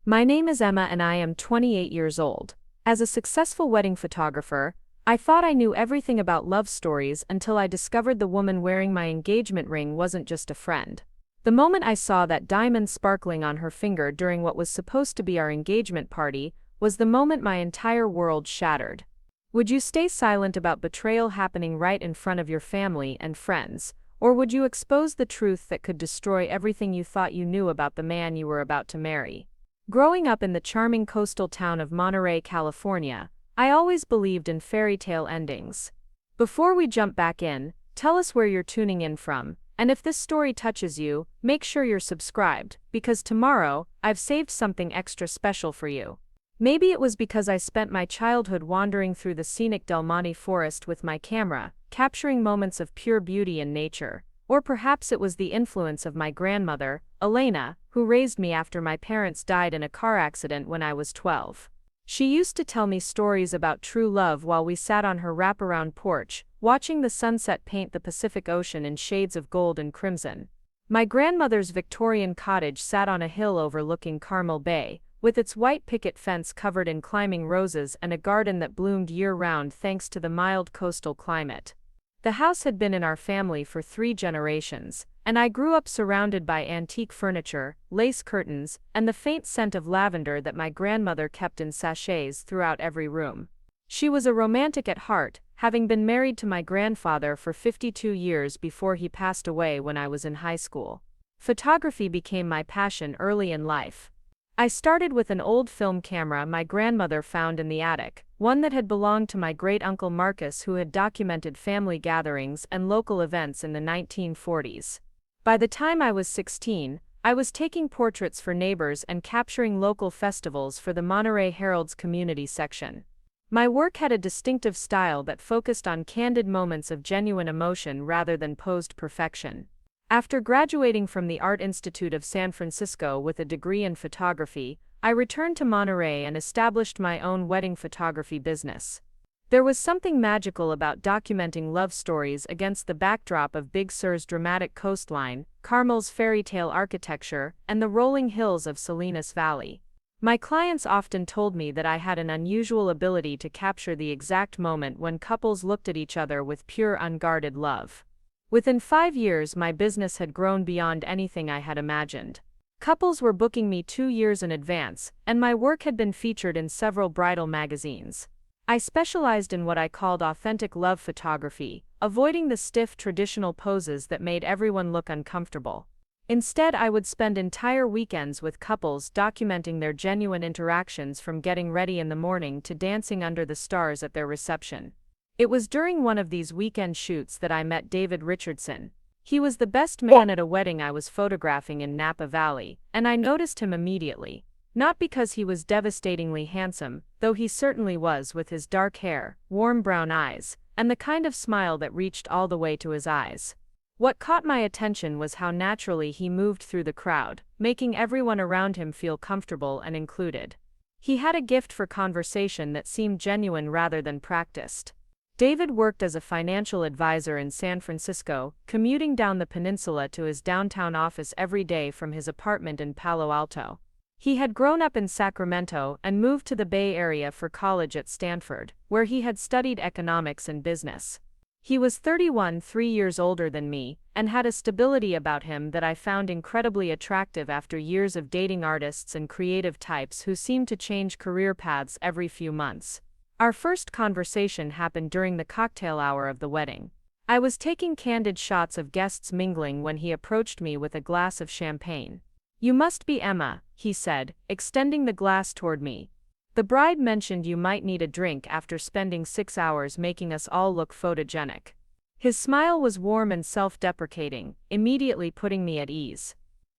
My name is Emma and I am 28 years old. As a successful wedding photographer, I thought I knew everything about love stories until I discovered the woman wearing my engagement ring wasn't just a friend. The moment I saw that diamond sparkling on her finger during what was supposed to be our engagement party was the moment my entire world shattered. Would you stay silent about betrayal happening right in front of your family and friends, or would you expose the truth that could destroy everything you thought you knew about the man you were about to marry? Growing up in the charming coastal town of Monterey, California, I always believed in fairy tale endings. Before we jump back in, tell us where you're tuning in from, and if this story touches you, make sure you're subscribed, because tomorrow, I've saved something extra special for you. Maybe it was because I spent my childhood wandering through the scenic Del Monte forest with my camera, capturing moments of pure beauty in nature, or perhaps it was the influence of my grandmother, Elena, who raised me after my parents died in a car accident when I was 12. She used to tell me stories about true love while we sat on her wraparound porch, watching the sunset paint the Pacific Ocean in shades of gold and crimson. My grandmother's Victorian cottage sat on a hill overlooking Carmel Bay, with its white picket fence covered in climbing roses and a garden that bloomed year-round thanks to the mild coastal climate. The house had been in our family for 3 generations, and I grew up surrounded by antique furniture, lace curtains, and the faint scent of lavender that my grandmother kept in sachets throughout every room. She was a romantic at heart, having been married to my grandfather for 52 years before he passed away when I was in high school. Photography became my passion early in life. I started with an old film camera my grandmother found in the attic, one that had belonged to my great-uncle Marcus, who had documented family gatherings and local events in the 1940s. By the time I was 16, I was taking portraits for neighbors and capturing local festivals for the Monterey Herald's community section. My work had a distinctive style that focused on candid moments of genuine emotion rather than posed perfection. After graduating from the Art Institute of San Francisco with a degree in photography, I returned to Monterey and established my own wedding photography business. There was something magical about documenting love stories against the backdrop of Big Sur's dramatic coastline, Carmel's fairy tale architecture, and the rolling hills of Salinas Valley. My clients often told me that I had an unusual ability to capture the exact moment when couples looked at each other with pure, unguarded love. Within 5 years, my business had grown beyond anything I had imagined. Couples were booking me 2 years in advance, and my work had been featured in several bridal magazines. I specialized in what I called authentic love photography, avoiding the stiff traditional poses that made everyone look uncomfortable. Instead, I would spend entire weekends with couples documenting their genuine interactions, from getting ready in the morning to dancing under the stars at their reception. It was during one of these weekend shoots that I met David Richardson. He was the best man at a wedding I was photographing in Napa Valley, and I noticed him immediately. Not because he was devastatingly handsome, though he certainly was, with his dark hair, warm brown eyes, and the kind of smile that reached all the way to his eyes. What caught my attention was how naturally he moved through the crowd, making everyone around him feel comfortable and included. He had a gift for conversation that seemed genuine rather than practiced. David worked as a financial advisor in San Francisco, commuting down the peninsula to his downtown office every day from his apartment in Palo Alto. He had grown up in Sacramento and moved to the Bay Area for college at Stanford, where he had studied economics and business. He was 31, 3 years older than me, and had a stability about him that I found incredibly attractive after years of dating artists and creative types who seemed to change career paths every few months. Our first conversation happened during the cocktail hour of the wedding. I was taking candid shots of guests mingling when he approached me with a glass of champagne. "You must be Emma," he said, extending the glass toward me. "The bride mentioned you might need a drink after spending 6 hours making us all look photogenic." His smile was warm and self-deprecating, immediately putting me at ease.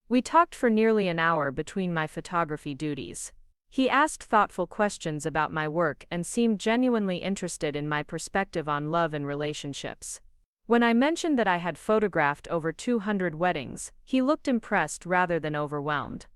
We talked for nearly an hour between my photography duties. He asked thoughtful questions about my work and seemed genuinely interested in my perspective on love and relationships. When I mentioned that I had photographed over 200 weddings, he looked impressed rather than overwhelmed.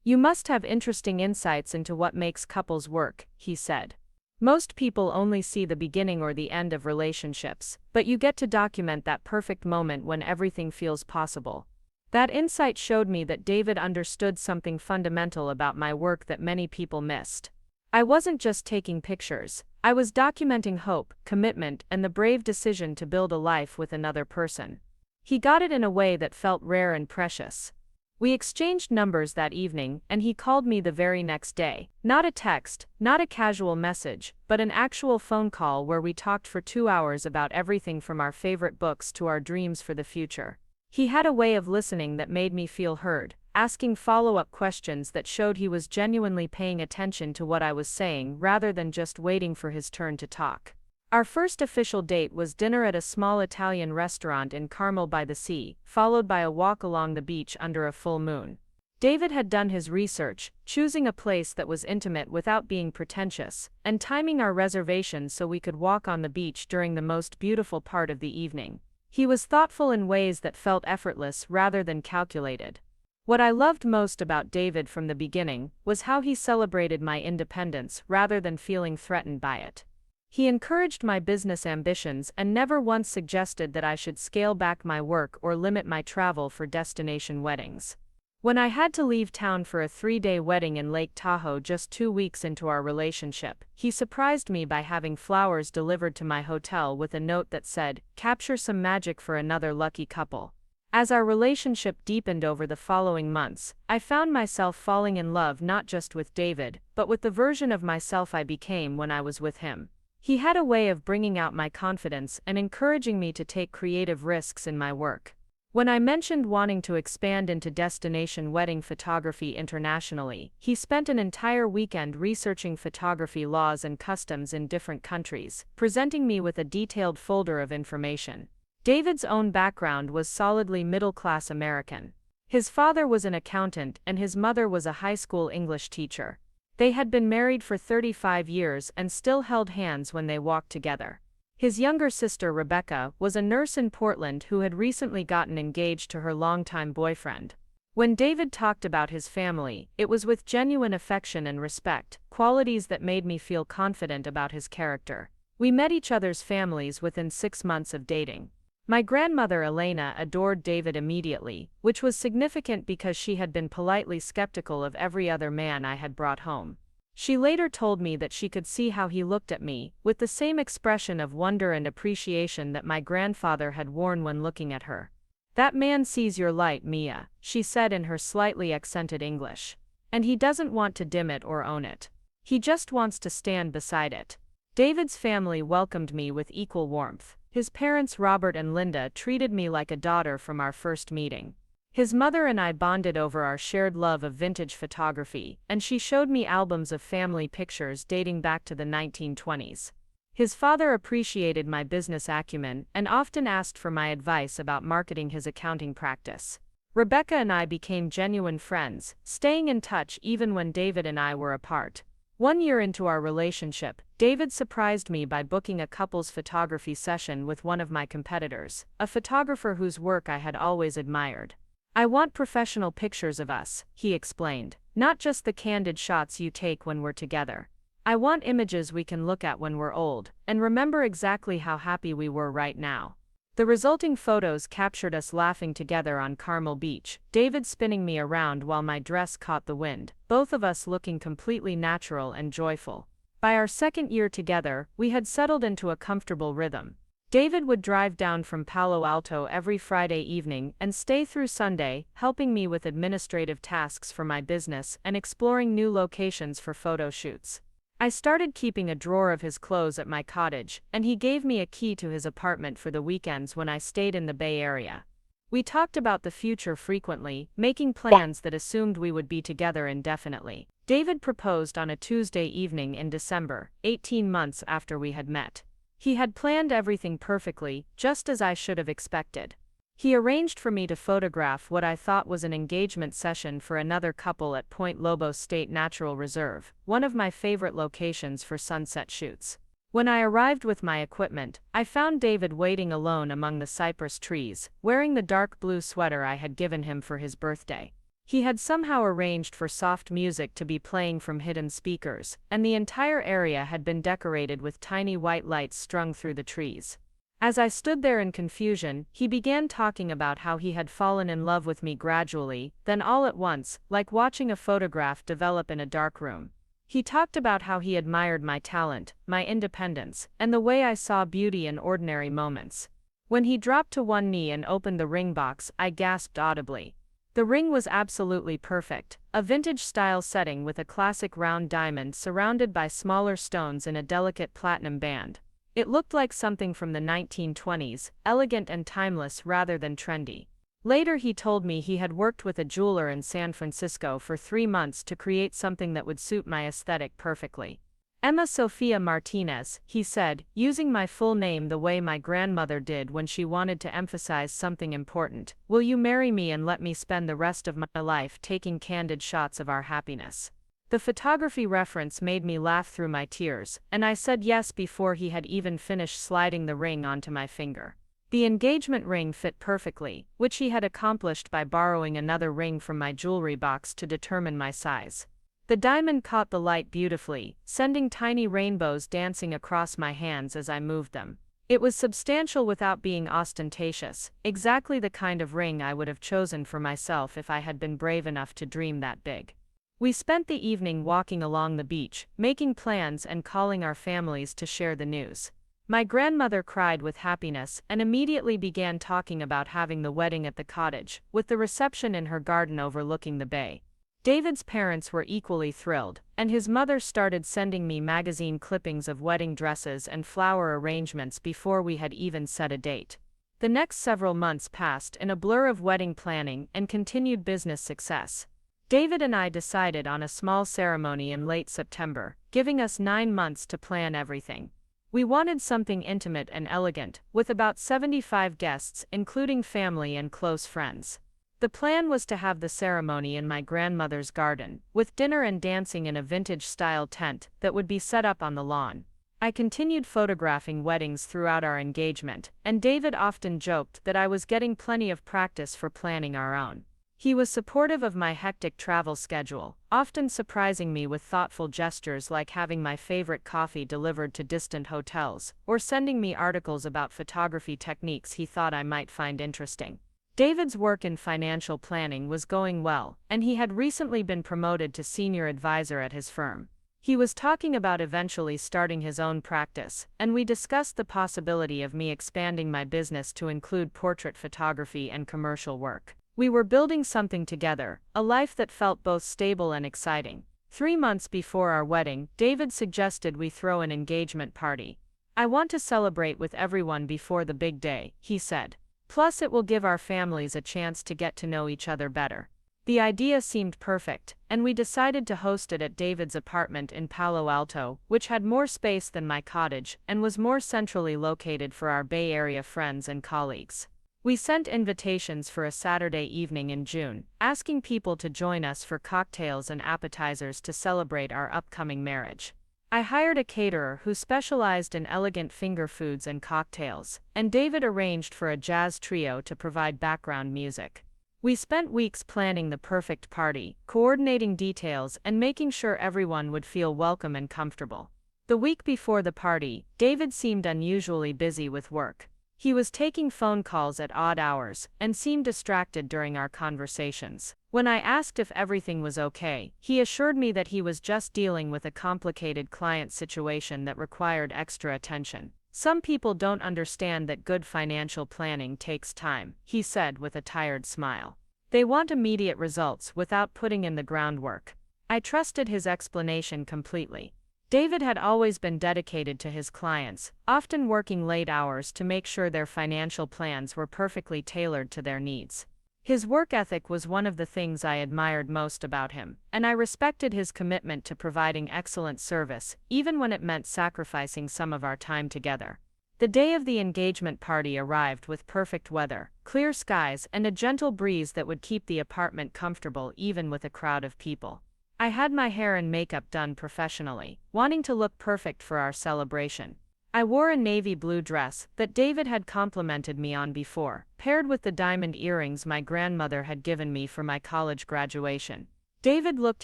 "You must have interesting insights into what makes couples work," he said. "Most people only see the beginning or the end of relationships, but you get to document that perfect moment when everything feels possible." That insight showed me that David understood something fundamental about my work that many people missed. I wasn't just taking pictures, I was documenting hope, commitment, and the brave decision to build a life with another person. He got it in a way that felt rare and precious. We exchanged numbers that evening, and he called me the very next day. Not a text, not a casual message, but an actual phone call where we talked for 2 hours about everything from our favorite books to our dreams for the future. He had a way of listening that made me feel heard, asking follow-up questions that showed he was genuinely paying attention to what I was saying rather than just waiting for his turn to talk. Our first official date was dinner at a small Italian restaurant in Carmel by the sea, followed by a walk along the beach under a full moon. David had done his research, choosing a place that was intimate without being pretentious, and timing our reservations so we could walk on the beach during the most beautiful part of the evening. He was thoughtful in ways that felt effortless rather than calculated. What I loved most about David from the beginning was how he celebrated my independence rather than feeling threatened by it. He encouraged my business ambitions and never once suggested that I should scale back my work or limit my travel for destination weddings. When I had to leave town for a 3-day wedding in Lake Tahoe just 2 weeks into our relationship, he surprised me by having flowers delivered to my hotel with a note that said, "Capture some magic for another lucky couple." As our relationship deepened over the following months, I found myself falling in love not just with David, but with the version of myself I became when I was with him. He had a way of bringing out my confidence and encouraging me to take creative risks in my work. When I mentioned wanting to expand into destination wedding photography internationally, he spent an entire weekend researching photography laws and customs in different countries, presenting me with a detailed folder of information. David's own background was solidly middle-class American. His father was an accountant and his mother was a high school English teacher. They had been married for 35 years and still held hands when they walked together. His younger sister Rebecca was a nurse in Portland who had recently gotten engaged to her longtime boyfriend. When David talked about his family, it was with genuine affection and respect, qualities that made me feel confident about his character. We met each other's families within 6 months of dating. My grandmother Elena adored David immediately, which was significant because she had been politely skeptical of every other man I had brought home. She later told me that she could see how he looked at me, with the same expression of wonder and appreciation that my grandfather had worn when looking at her. "That man sees your light, Mia," she said in her slightly accented English. "And he doesn't want to dim it or own it. He just wants to stand beside it." David's family welcomed me with equal warmth. His parents Robert and Linda treated me like a daughter from our first meeting. His mother and I bonded over our shared love of vintage photography, and she showed me albums of family pictures dating back to the 1920s. His father appreciated my business acumen and often asked for my advice about marketing his accounting practice. Rebecca and I became genuine friends, staying in touch even when David and I were apart. 1 year into our relationship, David surprised me by booking a couples photography session with one of my competitors, a photographer whose work I had always admired. "I want professional pictures of us," he explained, "not just the candid shots you take when we're together. I want images we can look at when we're old, and remember exactly how happy we were right now." The resulting photos captured us laughing together on Carmel Beach, David spinning me around while my dress caught the wind, both of us looking completely natural and joyful. By our second year together, we had settled into a comfortable rhythm. David would drive down from Palo Alto every Friday evening and stay through Sunday, helping me with administrative tasks for my business and exploring new locations for photo shoots. I started keeping a drawer of his clothes at my cottage, and he gave me a key to his apartment for the weekends when I stayed in the Bay Area. We talked about the future frequently, making plans that assumed we would be together indefinitely. David proposed on a Tuesday evening in December, 18 months after we had met. He had planned everything perfectly, just as I should have expected. He arranged for me to photograph what I thought was an engagement session for another couple at Point Lobos State Natural Reserve, one of my favorite locations for sunset shoots. When I arrived with my equipment, I found David waiting alone among the cypress trees, wearing the dark blue sweater I had given him for his birthday. He had somehow arranged for soft music to be playing from hidden speakers, and the entire area had been decorated with tiny white lights strung through the trees. As I stood there in confusion, he began talking about how he had fallen in love with me gradually, then all at once, like watching a photograph develop in a dark room. He talked about how he admired my talent, my independence, and the way I saw beauty in ordinary moments. When he dropped to one knee and opened the ring box, I gasped audibly. The ring was absolutely perfect, a vintage-style setting with a classic round diamond surrounded by smaller stones in a delicate platinum band. It looked like something from the 1920s, elegant and timeless rather than trendy. Later he told me he had worked with a jeweler in San Francisco for 3 months to create something that would suit my aesthetic perfectly. Emma Sophia Martinez, he said, using my full name the way my grandmother did when she wanted to emphasize something important. Will you marry me and let me spend the rest of my life taking candid shots of our happiness? The photography reference made me laugh through my tears, and I said yes before he had even finished sliding the ring onto my finger. The engagement ring fit perfectly, which he had accomplished by borrowing another ring from my jewelry box to determine my size. The diamond caught the light beautifully, sending tiny rainbows dancing across my hands as I moved them. It was substantial without being ostentatious, exactly the kind of ring I would have chosen for myself if I had been brave enough to dream that big. We spent the evening walking along the beach, making plans and calling our families to share the news. My grandmother cried with happiness and immediately began talking about having the wedding at the cottage, with the reception in her garden overlooking the bay. David's parents were equally thrilled, and his mother started sending me magazine clippings of wedding dresses and flower arrangements before we had even set a date. The next several months passed in a blur of wedding planning and continued business success. David and I decided on a small ceremony in late September, giving us 9 months to plan everything. We wanted something intimate and elegant, with about 75 guests, including family and close friends. The plan was to have the ceremony in my grandmother's garden, with dinner and dancing in a vintage-style tent that would be set up on the lawn. I continued photographing weddings throughout our engagement, and David often joked that I was getting plenty of practice for planning our own. He was supportive of my hectic travel schedule, often surprising me with thoughtful gestures like having my favorite coffee delivered to distant hotels, or sending me articles about photography techniques he thought I might find interesting. David's work in financial planning was going well, and he had recently been promoted to senior advisor at his firm. He was talking about eventually starting his own practice, and we discussed the possibility of me expanding my business to include portrait photography and commercial work. We were building something together, a life that felt both stable and exciting. 3 months before our wedding, David suggested we throw an engagement party. I want to celebrate with everyone before the big day, he said. Plus it will give our families a chance to get to know each other better. The idea seemed perfect, and we decided to host it at David's apartment in Palo Alto, which had more space than my cottage and was more centrally located for our Bay Area friends and colleagues. We sent invitations for a Saturday evening in June, asking people to join us for cocktails and appetizers to celebrate our upcoming marriage. I hired a caterer who specialized in elegant finger foods and cocktails, and David arranged for a jazz trio to provide background music. We spent weeks planning the perfect party, coordinating details and making sure everyone would feel welcome and comfortable. The week before the party, David seemed unusually busy with work. He was taking phone calls at odd hours and seemed distracted during our conversations. When I asked if everything was okay, he assured me that he was just dealing with a complicated client situation that required extra attention. Some people don't understand that good financial planning takes time, he said with a tired smile. They want immediate results without putting in the groundwork. I trusted his explanation completely. David had always been dedicated to his clients, often working late hours to make sure their financial plans were perfectly tailored to their needs. His work ethic was one of the things I admired most about him, and I respected his commitment to providing excellent service, even when it meant sacrificing some of our time together. The day of the engagement party arrived with perfect weather, clear skies, and a gentle breeze that would keep the apartment comfortable even with a crowd of people. I had my hair and makeup done professionally, wanting to look perfect for our celebration. I wore a navy blue dress that David had complimented me on before, paired with the diamond earrings my grandmother had given me for my college graduation. David looked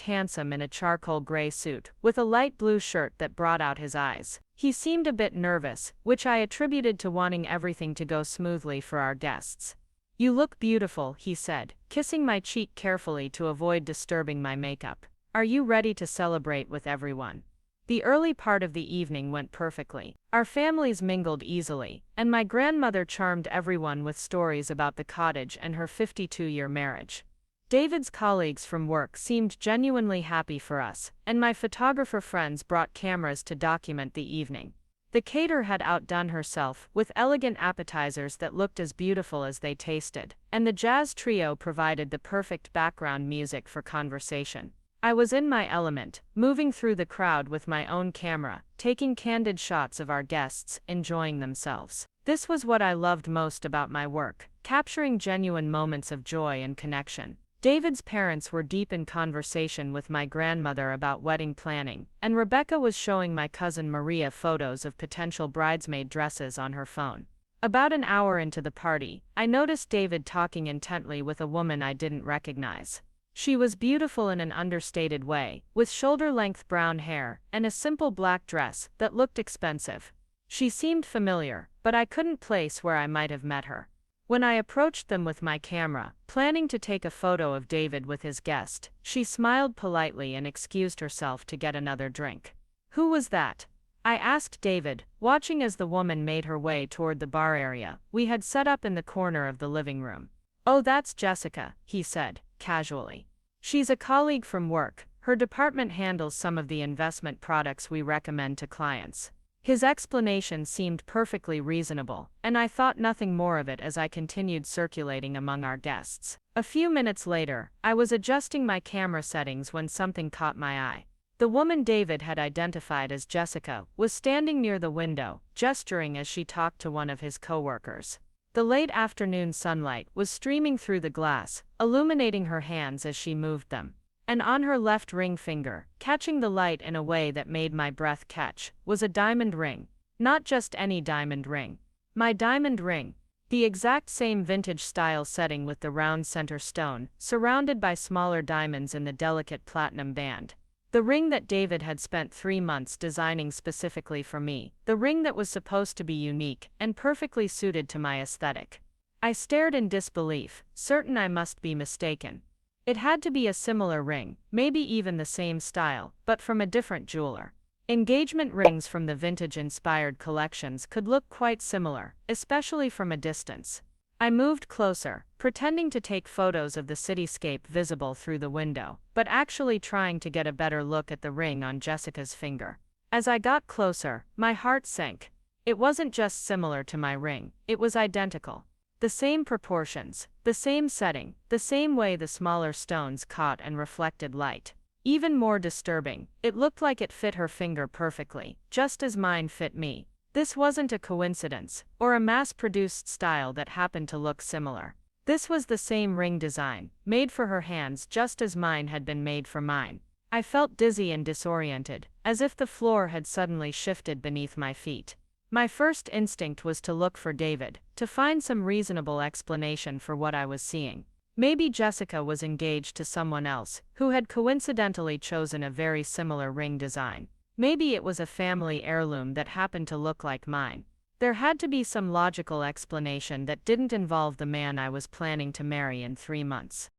handsome in a charcoal gray suit, with a light blue shirt that brought out his eyes. He seemed a bit nervous, which I attributed to wanting everything to go smoothly for our guests. "You look beautiful," he said, kissing my cheek carefully to avoid disturbing my makeup. "Are you ready to celebrate with everyone?" The early part of the evening went perfectly. Our families mingled easily, and my grandmother charmed everyone with stories about the cottage and her 52-year marriage. David's colleagues from work seemed genuinely happy for us, and my photographer friends brought cameras to document the evening. The caterer had outdone herself, with elegant appetizers that looked as beautiful as they tasted, and the jazz trio provided the perfect background music for conversation. I was in my element, moving through the crowd with my own camera, taking candid shots of our guests enjoying themselves. This was what I loved most about my work, capturing genuine moments of joy and connection. David's parents were deep in conversation with my grandmother about wedding planning, and Rebecca was showing my cousin Maria photos of potential bridesmaid dresses on her phone. About an hour into the party, I noticed David talking intently with a woman I didn't recognize. She was beautiful in an understated way, with shoulder-length brown hair and a simple black dress that looked expensive. She seemed familiar, but I couldn't place where I might have met her. When I approached them with my camera, planning to take a photo of David with his guest, she smiled politely and excused herself to get another drink. "Who was that?" I asked David, watching as the woman made her way toward the bar area we had set up in the corner of the living room. "Oh, that's Jessica," he said, casually. "She's a colleague from work. Her department handles some of the investment products we recommend to clients." His explanation seemed perfectly reasonable, and I thought nothing more of it as I continued circulating among our guests. A few minutes later, I was adjusting my camera settings when something caught my eye. The woman David had identified as Jessica was standing near the window, gesturing as she talked to one of his coworkers. The late afternoon sunlight was streaming through the glass, illuminating her hands as she moved them. And on her left ring finger, catching the light in a way that made my breath catch, was a diamond ring. Not just any diamond ring. My diamond ring. The exact same vintage style setting with the round center stone, surrounded by smaller diamonds in the delicate platinum band. The ring that David had spent 3 months designing specifically for me. The ring that was supposed to be unique and perfectly suited to my aesthetic. I stared in disbelief, certain I must be mistaken. It had to be a similar ring, maybe even the same style, but from a different jeweler. Engagement rings from the vintage-inspired collections could look quite similar, especially from a distance. I moved closer, pretending to take photos of the cityscape visible through the window, but actually trying to get a better look at the ring on Jessica's finger. As I got closer, my heart sank. It wasn't just similar to my ring, it was identical. The same proportions, the same setting, the same way the smaller stones caught and reflected light. Even more disturbing, it looked like it fit her finger perfectly, just as mine fit me. This wasn't a coincidence, or a mass-produced style that happened to look similar. This was the same ring design, made for her hands just as mine had been made for mine. I felt dizzy and disoriented, as if the floor had suddenly shifted beneath my feet. My first instinct was to look for David, to find some reasonable explanation for what I was seeing. Maybe Jessica was engaged to someone else, who had coincidentally chosen a very similar ring design. Maybe it was a family heirloom that happened to look like mine. There had to be some logical explanation that didn't involve the man I was planning to marry in 3 months.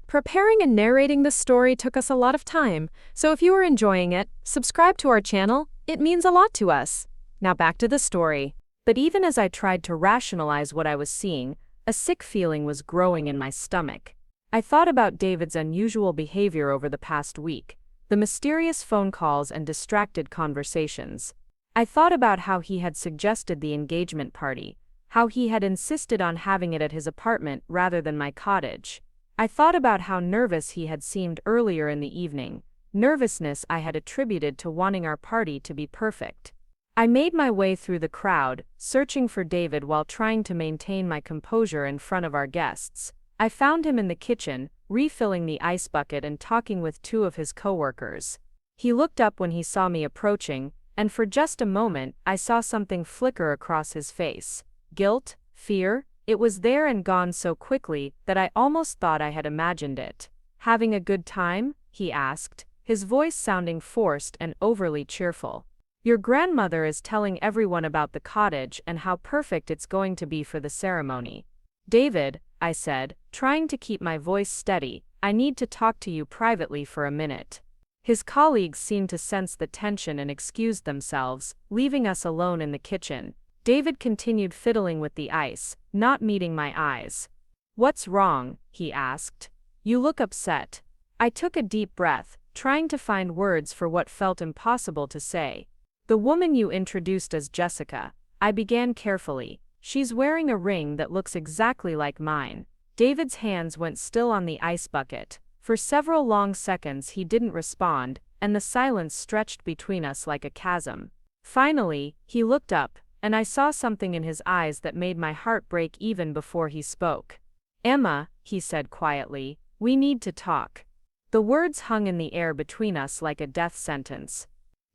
Preparing and narrating this story took us a lot of time, so if you are enjoying it, subscribe to our channel, it means a lot to us. Now back to the story. But even as I tried to rationalize what I was seeing, a sick feeling was growing in my stomach. I thought about David's unusual behavior over the past week, the mysterious phone calls and distracted conversations. I thought about how he had suggested the engagement party, how he had insisted on having it at his apartment rather than my cottage. I thought about how nervous he had seemed earlier in the evening, nervousness I had attributed to wanting our party to be perfect. I made my way through the crowd, searching for David while trying to maintain my composure in front of our guests. I found him in the kitchen, refilling the ice bucket and talking with 2 of his coworkers. He looked up when he saw me approaching, and for just a moment, I saw something flicker across his face. Guilt? Fear? It was there and gone so quickly that I almost thought I had imagined it. Having a good time? he asked, his voice sounding forced and overly cheerful. Your grandmother is telling everyone about the cottage and how perfect it's going to be for the ceremony. David, I said, trying to keep my voice steady, I need to talk to you privately for a minute. His colleagues seemed to sense the tension and excused themselves, leaving us alone in the kitchen. David continued fiddling with the ice, not meeting my eyes. What's wrong? He asked. You look upset. I took a deep breath, trying to find words for what felt impossible to say. The woman you introduced as Jessica, I began carefully. She's wearing a ring that looks exactly like mine. David's hands went still on the ice bucket. For several long seconds he didn't respond, and the silence stretched between us like a chasm. Finally, he looked up, and I saw something in his eyes that made my heart break even before he spoke. Emma, he said quietly, we need to talk. The words hung in the air between us like a death sentence.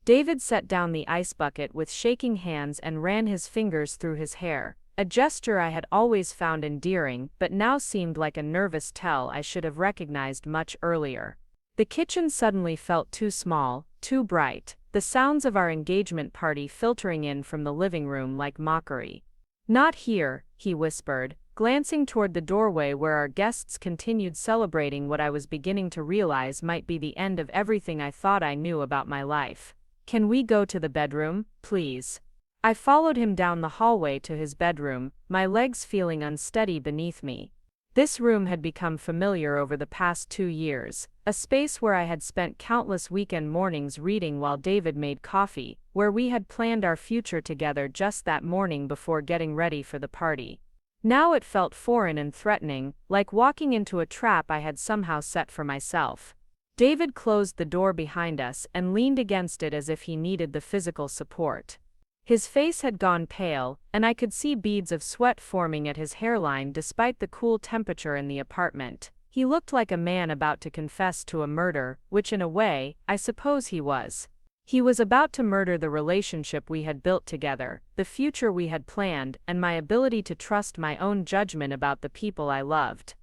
David set down the ice bucket with shaking hands and ran his fingers through his hair, a gesture I had always found endearing but now seemed like a nervous tell I should have recognized much earlier. The kitchen suddenly felt too small, too bright, the sounds of our engagement party filtering in from the living room like mockery. Not here, he whispered, glancing toward the doorway where our guests continued celebrating what I was beginning to realize might be the end of everything I thought I knew about my life. Can we go to the bedroom, please? I followed him down the hallway to his bedroom, my legs feeling unsteady beneath me. This room had become familiar over the past 2 years, a space where I had spent countless weekend mornings reading while David made coffee, where we had planned our future together just that morning before getting ready for the party. Now it felt foreign and threatening, like walking into a trap I had somehow set for myself. David closed the door behind us and leaned against it as if he needed the physical support. His face had gone pale, and I could see beads of sweat forming at his hairline despite the cool temperature in the apartment. He looked like a man about to confess to a murder, which in a way, I suppose he was. He was about to murder the relationship we had built together, the future we had planned, and my ability to trust my own judgment about the people I loved.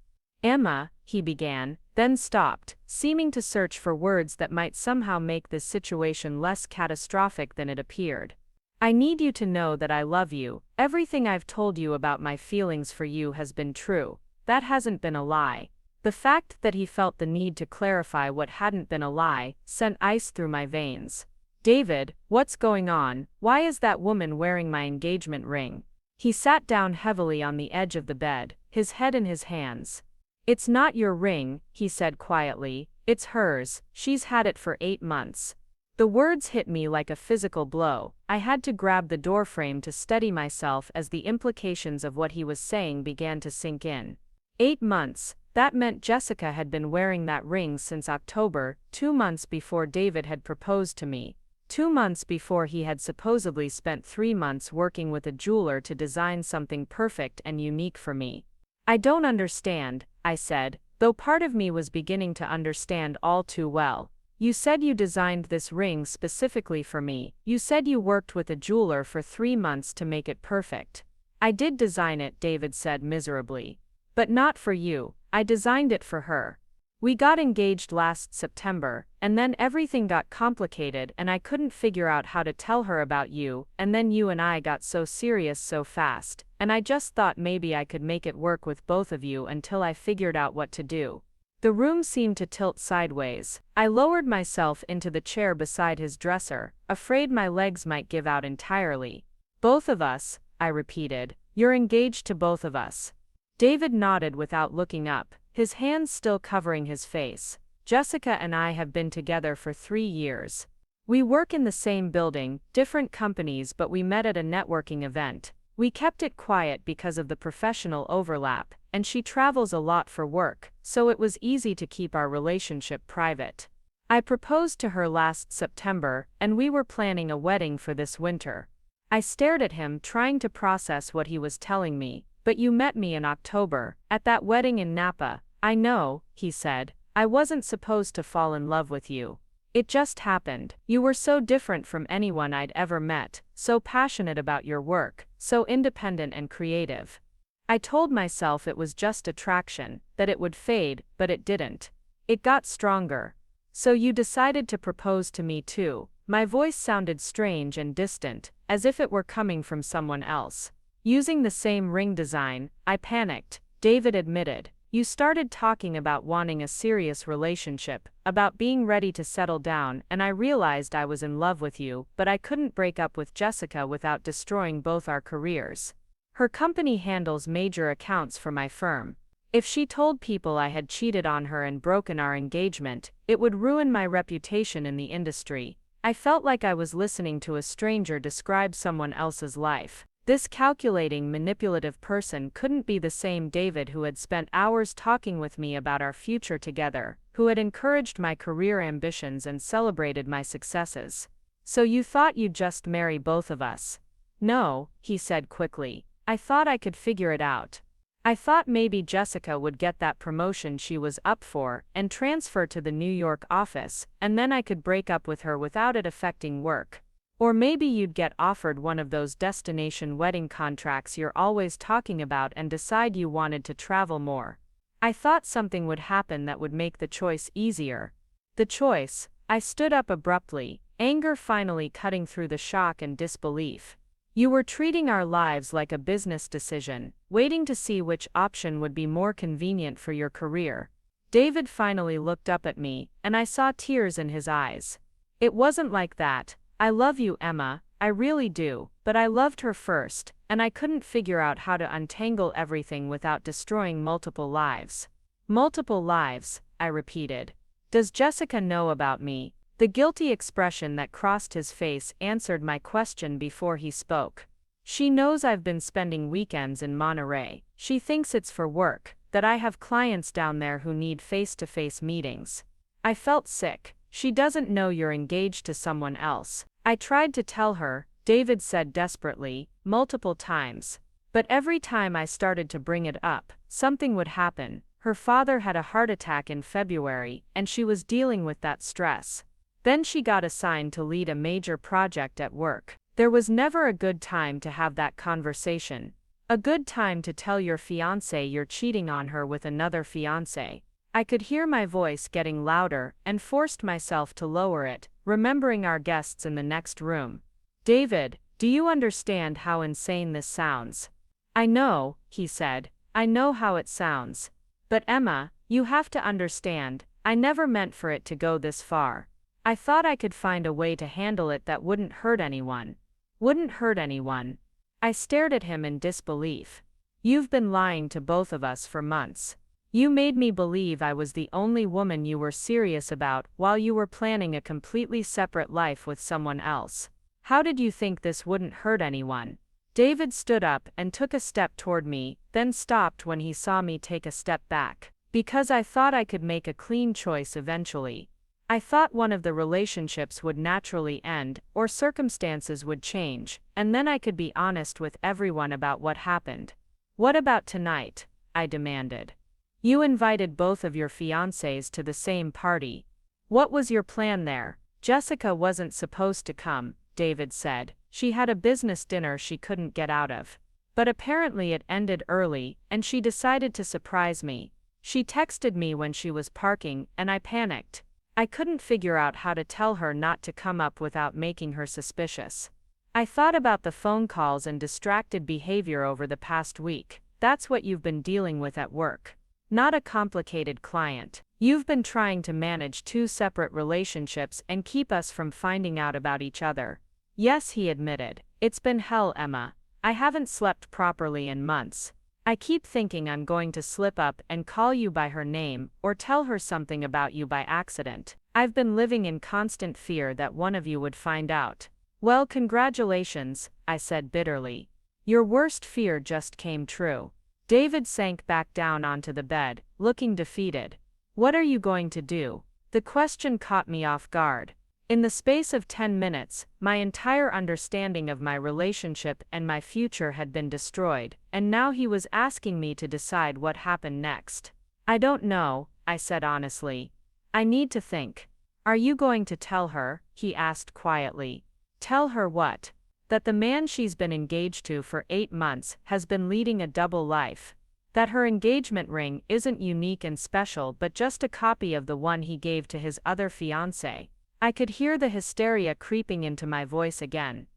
Emma, he began, then stopped, seeming to search for words that might somehow make this situation less catastrophic than it appeared. I need you to know that I love you. Everything I've told you about my feelings for you has been true. That hasn't been a lie. The fact that he felt the need to clarify what hadn't been a lie sent ice through my veins. David, what's going on? Why is that woman wearing my engagement ring? He sat down heavily on the edge of the bed, his head in his hands. It's not your ring, he said quietly. It's hers. She's had it for 8 months. The words hit me like a physical blow. I had to grab the doorframe to steady myself as the implications of what he was saying began to sink in. 8 months. That meant Jessica had been wearing that ring since October, 2 months before David had proposed to me. 2 months before he had supposedly spent 3 months working with a jeweler to design something perfect and unique for me. I don't understand, I said, though part of me was beginning to understand all too well. You said you designed this ring specifically for me. You said you worked with a jeweler for 3 months to make it perfect. I did design it, David said miserably. But not for you. I designed it for her. We got engaged last September, and then everything got complicated and I couldn't figure out how to tell her about you, and then you and I got so serious so fast, and I just thought maybe I could make it work with both of you until I figured out what to do. The room seemed to tilt sideways. I lowered myself into the chair beside his dresser, afraid my legs might give out entirely. Both of us, I repeated. You're engaged to both of us. David nodded without looking up, his hands still covering his face. Jessica and I have been together for 3 years. We work in the same building, different companies, but we met at a networking event. We kept it quiet because of the professional overlap, and she travels a lot for work, so it was easy to keep our relationship private. I proposed to her last September, and we were planning a wedding for this winter. I stared at him, trying to process what he was telling me. But you met me in October, at that wedding in Napa. I know, he said. I wasn't supposed to fall in love with you. It just happened. You were so different from anyone I'd ever met, so passionate about your work, so independent and creative. I told myself it was just attraction, that it would fade, but it didn't. It got stronger. So you decided to propose to me too. My voice sounded strange and distant, as if it were coming from someone else. Using the same ring design, I panicked, David admitted. You started talking about wanting a serious relationship, about being ready to settle down, and I realized I was in love with you, but I couldn't break up with Jessica without destroying both our careers. Her company handles major accounts for my firm. If she told people I had cheated on her and broken our engagement, it would ruin my reputation in the industry. I felt like I was listening to a stranger describe someone else's life. This calculating, manipulative person couldn't be the same David who had spent hours talking with me about our future together, who had encouraged my career ambitions and celebrated my successes. So you thought you'd just marry both of us? No, he said quickly. I thought I could figure it out. I thought maybe Jessica would get that promotion she was up for and transfer to the New York office, and then I could break up with her without it affecting work. Or maybe you'd get offered one of those destination wedding contracts you're always talking about and decide you wanted to travel more. I thought something would happen that would make the choice easier. The choice? I stood up abruptly, anger finally cutting through the shock and disbelief. You were treating our lives like a business decision, waiting to see which option would be more convenient for your career. David finally looked up at me, and I saw tears in his eyes. It wasn't like that. I love you, Emma, I really do, but I loved her first, and I couldn't figure out how to untangle everything without destroying multiple lives. Multiple lives, I repeated. Does Jessica know about me? The guilty expression that crossed his face answered my question before he spoke. She knows I've been spending weekends in Monterey. She thinks it's for work, that I have clients down there who need face-to-face meetings. I felt sick. She doesn't know you're engaged to someone else. I tried to tell her, David said desperately, multiple times. But every time I started to bring it up, something would happen. Her father had a heart attack in February, and she was dealing with that stress. Then she got assigned to lead a major project at work. There was never a good time to have that conversation. A good time to tell your fiancé you're cheating on her with another fiancé. I could hear my voice getting louder and forced myself to lower it, remembering our guests in the next room. David, do you understand how insane this sounds? I know, he said. I know how it sounds. But Emma, you have to understand, I never meant for it to go this far. I thought I could find a way to handle it that wouldn't hurt anyone. Wouldn't hurt anyone. I stared at him in disbelief. You've been lying to both of us for months. You made me believe I was the only woman you were serious about while you were planning a completely separate life with someone else. How did you think this wouldn't hurt anyone? David stood up and took a step toward me, then stopped when he saw me take a step back. Because I thought I could make a clean choice eventually. I thought one of the relationships would naturally end, or circumstances would change, and then I could be honest with everyone about what happened. What about tonight? I demanded. You invited both of your fiancés to the same party. What was your plan there? Jessica wasn't supposed to come, David said. She had a business dinner she couldn't get out of. But apparently it ended early, and she decided to surprise me. She texted me when she was parking, and I panicked. I couldn't figure out how to tell her not to come up without making her suspicious. I thought about the phone calls and distracted behavior over the past week. That's what you've been dealing with at work. Not a complicated client. You've been trying to manage two separate relationships and keep us from finding out about each other. Yes, he admitted. It's been hell, Emma. I haven't slept properly in months. I keep thinking I'm going to slip up and call you by her name or tell her something about you by accident. I've been living in constant fear that one of you would find out. Well, congratulations, I said bitterly. Your worst fear just came true. David sank back down onto the bed, looking defeated. What are you going to do? The question caught me off guard. In the space of 10 minutes, my entire understanding of my relationship and my future had been destroyed, and now he was asking me to decide what happened next. I don't know, I said honestly. I need to think. Are you going to tell her? He asked quietly. Tell her what? That the man she's been engaged to for 8 months has been leading a double life. That her engagement ring isn't unique and special but just a copy of the one he gave to his other fiancée. I could hear the hysteria creeping into my voice again.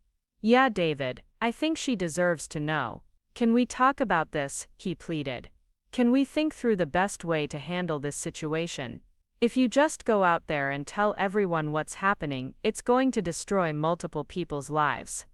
Yeah, David, I think she deserves to know. Can we talk about this? He pleaded. Can we think through the best way to handle this situation? If you just go out there and tell everyone what's happening, it's going to destroy multiple people's lives.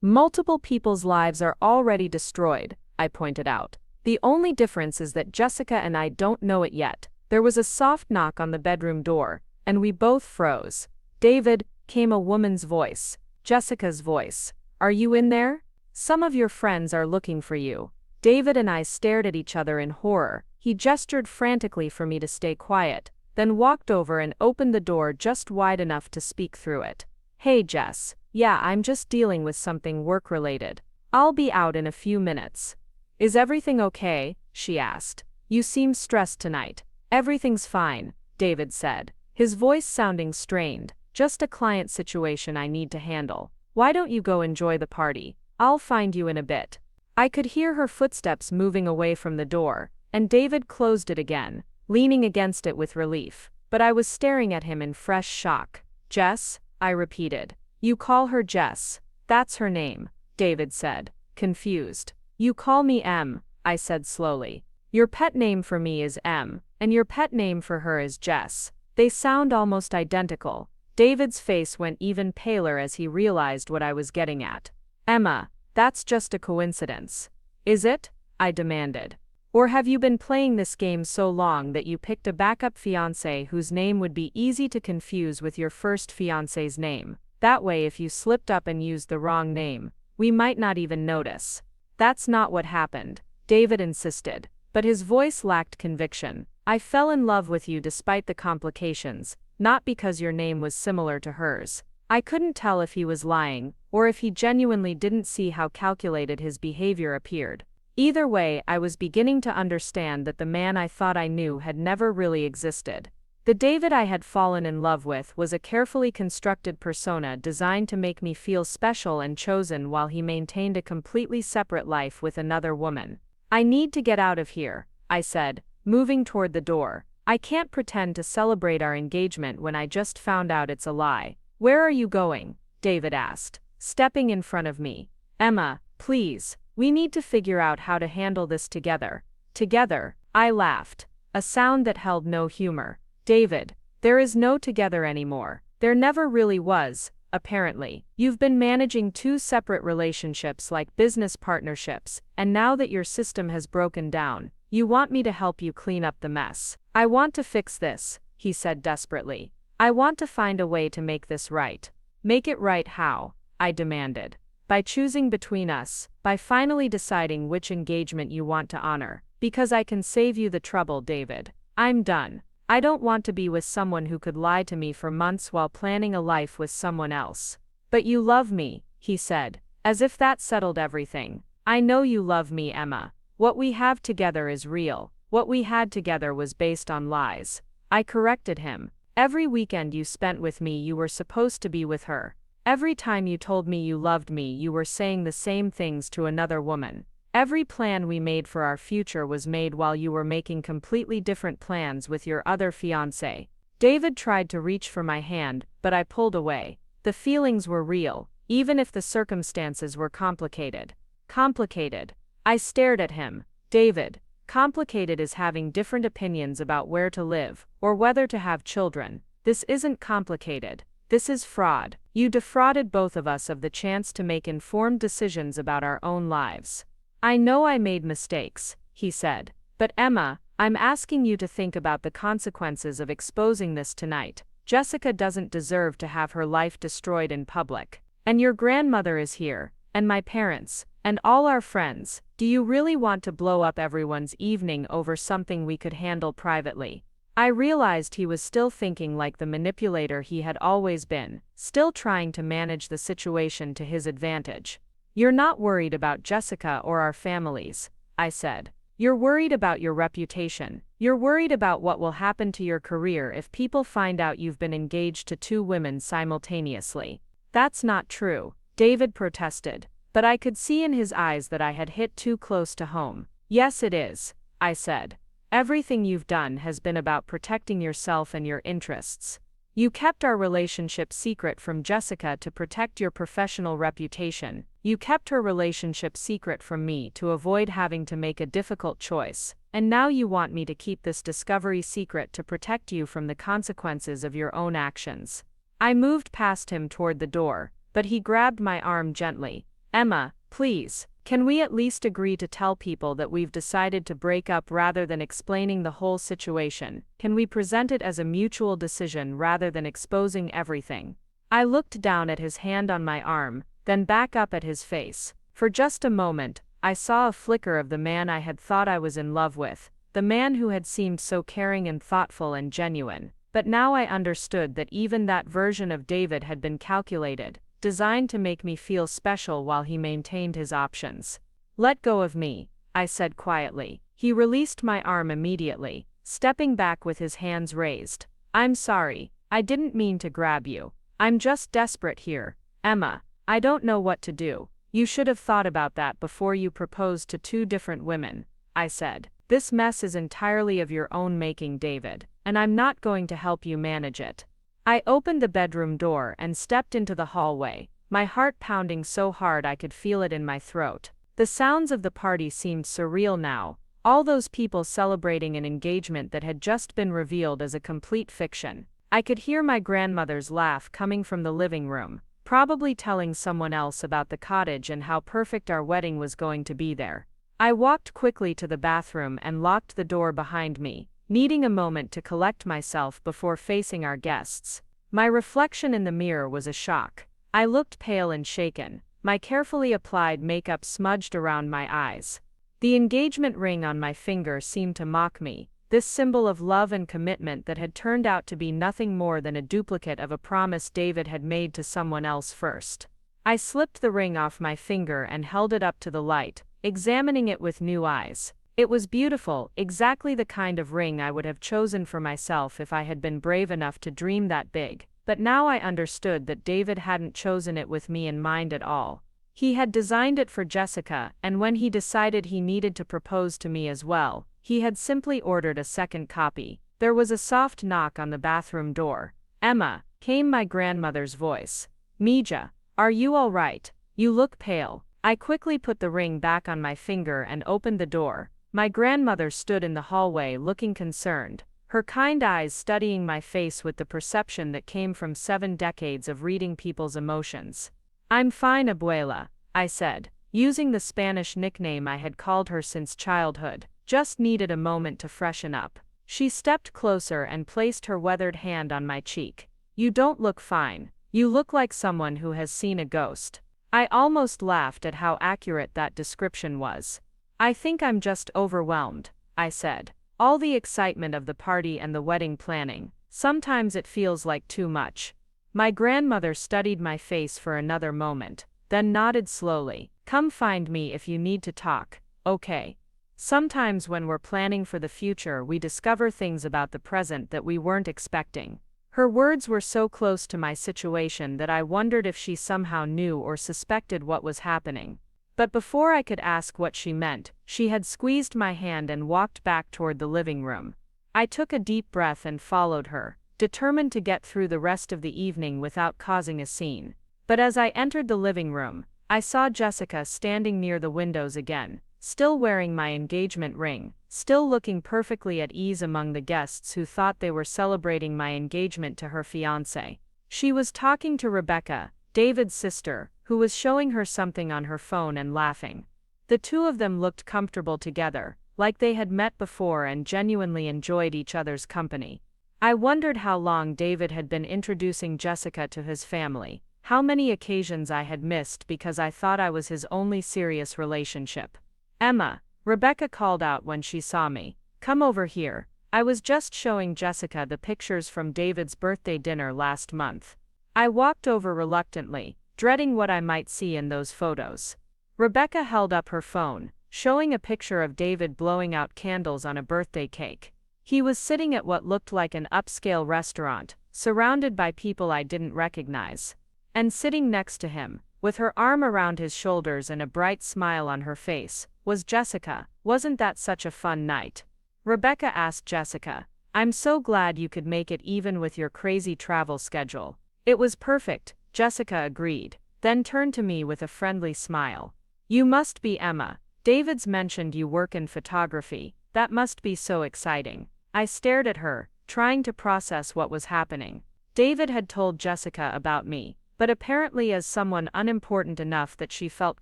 Multiple people's lives are already destroyed, I pointed out. The only difference is that Jessica and I don't know it yet. There was a soft knock on the bedroom door, and we both froze. David, came a woman's voice. Jessica's voice. Are you in there? Some of your friends are looking for you. David and I stared at each other in horror. He gestured frantically for me to stay quiet, then walked over and opened the door just wide enough to speak through it. Hey Jess. Yeah, I'm just dealing with something work-related. I'll be out in a few minutes. Is everything okay? She asked. You seem stressed tonight. Everything's fine, David said, his voice sounding strained. Just a client situation I need to handle. Why don't you go enjoy the party? I'll find you in a bit. I could hear her footsteps moving away from the door, and David closed it again, leaning against it with relief. But I was staring at him in fresh shock. Jess? I repeated. You call her Jess. That's her name, David said, confused. You call me M, I said slowly. Your pet name for me is M, and your pet name for her is Jess. They sound almost identical. David's face went even paler as he realized what I was getting at. Emma, that's just a coincidence. Is it? I demanded. Or have you been playing this game so long that you picked a backup fiancé whose name would be easy to confuse with your first fiancé's name? That way if you slipped up and used the wrong name, we might not even notice. That's not what happened, David insisted, but his voice lacked conviction. I fell in love with you despite the complications, not because your name was similar to hers. I couldn't tell if he was lying, or if he genuinely didn't see how calculated his behavior appeared. Either way, I was beginning to understand that the man I thought I knew had never really existed. The David I had fallen in love with was a carefully constructed persona designed to make me feel special and chosen while he maintained a completely separate life with another woman. I need to get out of here, I said, moving toward the door. I can't pretend to celebrate our engagement when I just found out it's a lie. Where are you going? David asked, stepping in front of me. Emma, please, we need to figure out how to handle this together. Together, I laughed, a sound that held no humor. David, there is no together anymore. There never really was, apparently. You've been managing two separate relationships like business partnerships, and now that your system has broken down, you want me to help you clean up the mess. I want to fix this, he said desperately. I want to find a way to make this right. Make it right how? I demanded. By choosing between us, by finally deciding which engagement you want to honor. Because I can save you the trouble, David. I'm done. I don't want to be with someone who could lie to me for months while planning a life with someone else. But you love me, he said, as if that settled everything. I know you love me, Emma. What we have together is real. What we had together was based on lies. I corrected him. Every weekend you spent with me, you were supposed to be with her. Every time you told me you loved me, you were saying the same things to another woman. Every plan we made for our future was made while you were making completely different plans with your other fiancé. David tried to reach for my hand, but I pulled away. The feelings were real, even if the circumstances were complicated. Complicated. I stared at him. David, complicated is having different opinions about where to live, or whether to have children. This isn't complicated. This is fraud. You defrauded both of us of the chance to make informed decisions about our own lives. I know I made mistakes, he said, but Emma, I'm asking you to think about the consequences of exposing this tonight. Jessica doesn't deserve to have her life destroyed in public. And your grandmother is here, and my parents, and all our friends. Do you really want to blow up everyone's evening over something we could handle privately? I realized he was still thinking like the manipulator he had always been, still trying to manage the situation to his advantage. You're not worried about Jessica or our families, I said. You're worried about your reputation. You're worried about what will happen to your career if people find out you've been engaged to two women simultaneously. That's not true, David protested, but I could see in his eyes that I had hit too close to home. Yes, it is. I said. Everything you've done has been about protecting yourself and your interests. You kept our relationship secret from Jessica to protect your professional reputation. You kept her relationship secret from me to avoid having to make a difficult choice. And now you want me to keep this discovery secret to protect you from the consequences of your own actions. I moved past him toward the door, but he grabbed my arm gently. Emma, please, can we at least agree to tell people that we've decided to break up rather than explaining the whole situation? Can we present it as a mutual decision rather than exposing everything? I looked down at his hand on my arm, then back up at his face. For just a moment, I saw a flicker of the man I had thought I was in love with, the man who had seemed so caring and thoughtful and genuine. But now I understood that even that version of David had been calculated, designed to make me feel special while he maintained his options. Let go of me, I said quietly. He released my arm immediately, stepping back with his hands raised. I'm sorry, I didn't mean to grab you. I'm just desperate here, Emma. I don't know what to do. You should have thought about that before you proposed to 2 different women, I said. This mess is entirely of your own making, David, and I'm not going to help you manage it. I opened the bedroom door and stepped into the hallway, my heart pounding so hard I could feel it in my throat. The sounds of the party seemed surreal now, all those people celebrating an engagement that had just been revealed as a complete fiction. I could hear my grandmother's laugh coming from the living room, probably telling someone else about the cottage and how perfect our wedding was going to be there. I walked quickly to the bathroom and locked the door behind me, needing a moment to collect myself before facing our guests. My reflection in the mirror was a shock. I looked pale and shaken, my carefully applied makeup smudged around my eyes. The engagement ring on my finger seemed to mock me, this symbol of love and commitment that had turned out to be nothing more than a duplicate of a promise David had made to someone else first. I slipped the ring off my finger and held it up to the light, examining it with new eyes. It was beautiful, exactly the kind of ring I would have chosen for myself if I had been brave enough to dream that big. But now I understood that David hadn't chosen it with me in mind at all. He had designed it for Jessica, and when he decided he needed to propose to me as well, he had simply ordered a second copy. There was a soft knock on the bathroom door. Emma, came my grandmother's voice. Mija, are you all right? You look pale. I quickly put the ring back on my finger and opened the door. My grandmother stood in the hallway looking concerned, her kind eyes studying my face with the perception that came from 7 decades of reading people's emotions. I'm fine, abuela, I said, using the Spanish nickname I had called her since childhood. Just needed a moment to freshen up. She stepped closer and placed her weathered hand on my cheek. You don't look fine. You look like someone who has seen a ghost. I almost laughed at how accurate that description was. I think I'm just overwhelmed, I said. All the excitement of the party and the wedding planning, sometimes it feels like too much. My grandmother studied my face for another moment, then nodded slowly. Come find me if you need to talk, okay? Sometimes when we're planning for the future we discover things about the present that we weren't expecting. Her words were so close to my situation that I wondered if she somehow knew or suspected what was happening. But before I could ask what she meant, she had squeezed my hand and walked back toward the living room. I took a deep breath and followed her, determined to get through the rest of the evening without causing a scene. But as I entered the living room, I saw Jessica standing near the windows again, still wearing my engagement ring, still looking perfectly at ease among the guests who thought they were celebrating my engagement to her fiancé. She was talking to Rebecca, David's sister, who was showing her something on her phone and laughing. The 2 of them looked comfortable together, like they had met before and genuinely enjoyed each other's company. I wondered how long David had been introducing Jessica to his family, how many occasions I had missed because I thought I was his only serious relationship. Emma, Rebecca called out when she saw me. Come over here. I was just showing Jessica the pictures from David's birthday dinner last month. I walked over reluctantly, dreading what I might see in those photos. Rebecca held up her phone, showing a picture of David blowing out candles on a birthday cake. He was sitting at what looked like an upscale restaurant, surrounded by people I didn't recognize. And sitting next to him, with her arm around his shoulders and a bright smile on her face, was Jessica. Wasn't that such a fun night? Rebecca asked Jessica. I'm so glad you could make it even with your crazy travel schedule. It was perfect, Jessica agreed, then turned to me with a friendly smile. You must be Emma. David's mentioned you work in photography. That must be so exciting. I stared at her, trying to process what was happening. David had told Jessica about me, but apparently as someone unimportant enough that she felt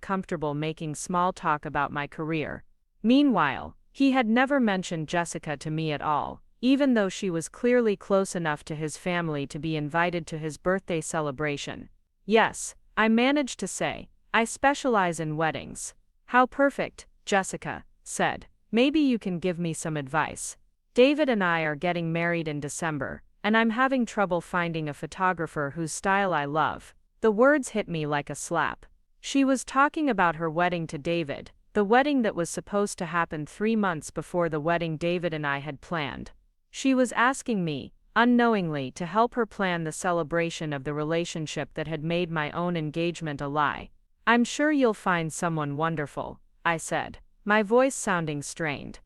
comfortable making small talk about my career. Meanwhile, he had never mentioned Jessica to me at all, even though she was clearly close enough to his family to be invited to his birthday celebration. Yes, I managed to say, I specialize in weddings. How perfect, Jessica said. Maybe you can give me some advice. David and I are getting married in December, and I'm having trouble finding a photographer whose style I love. The words hit me like a slap. She was talking about her wedding to David, the wedding that was supposed to happen 3 months before the wedding David and I had planned. She was asking me, unknowingly, to help her plan the celebration of the relationship that had made my own engagement a lie. I'm sure you'll find someone wonderful, I said, my voice sounding strained.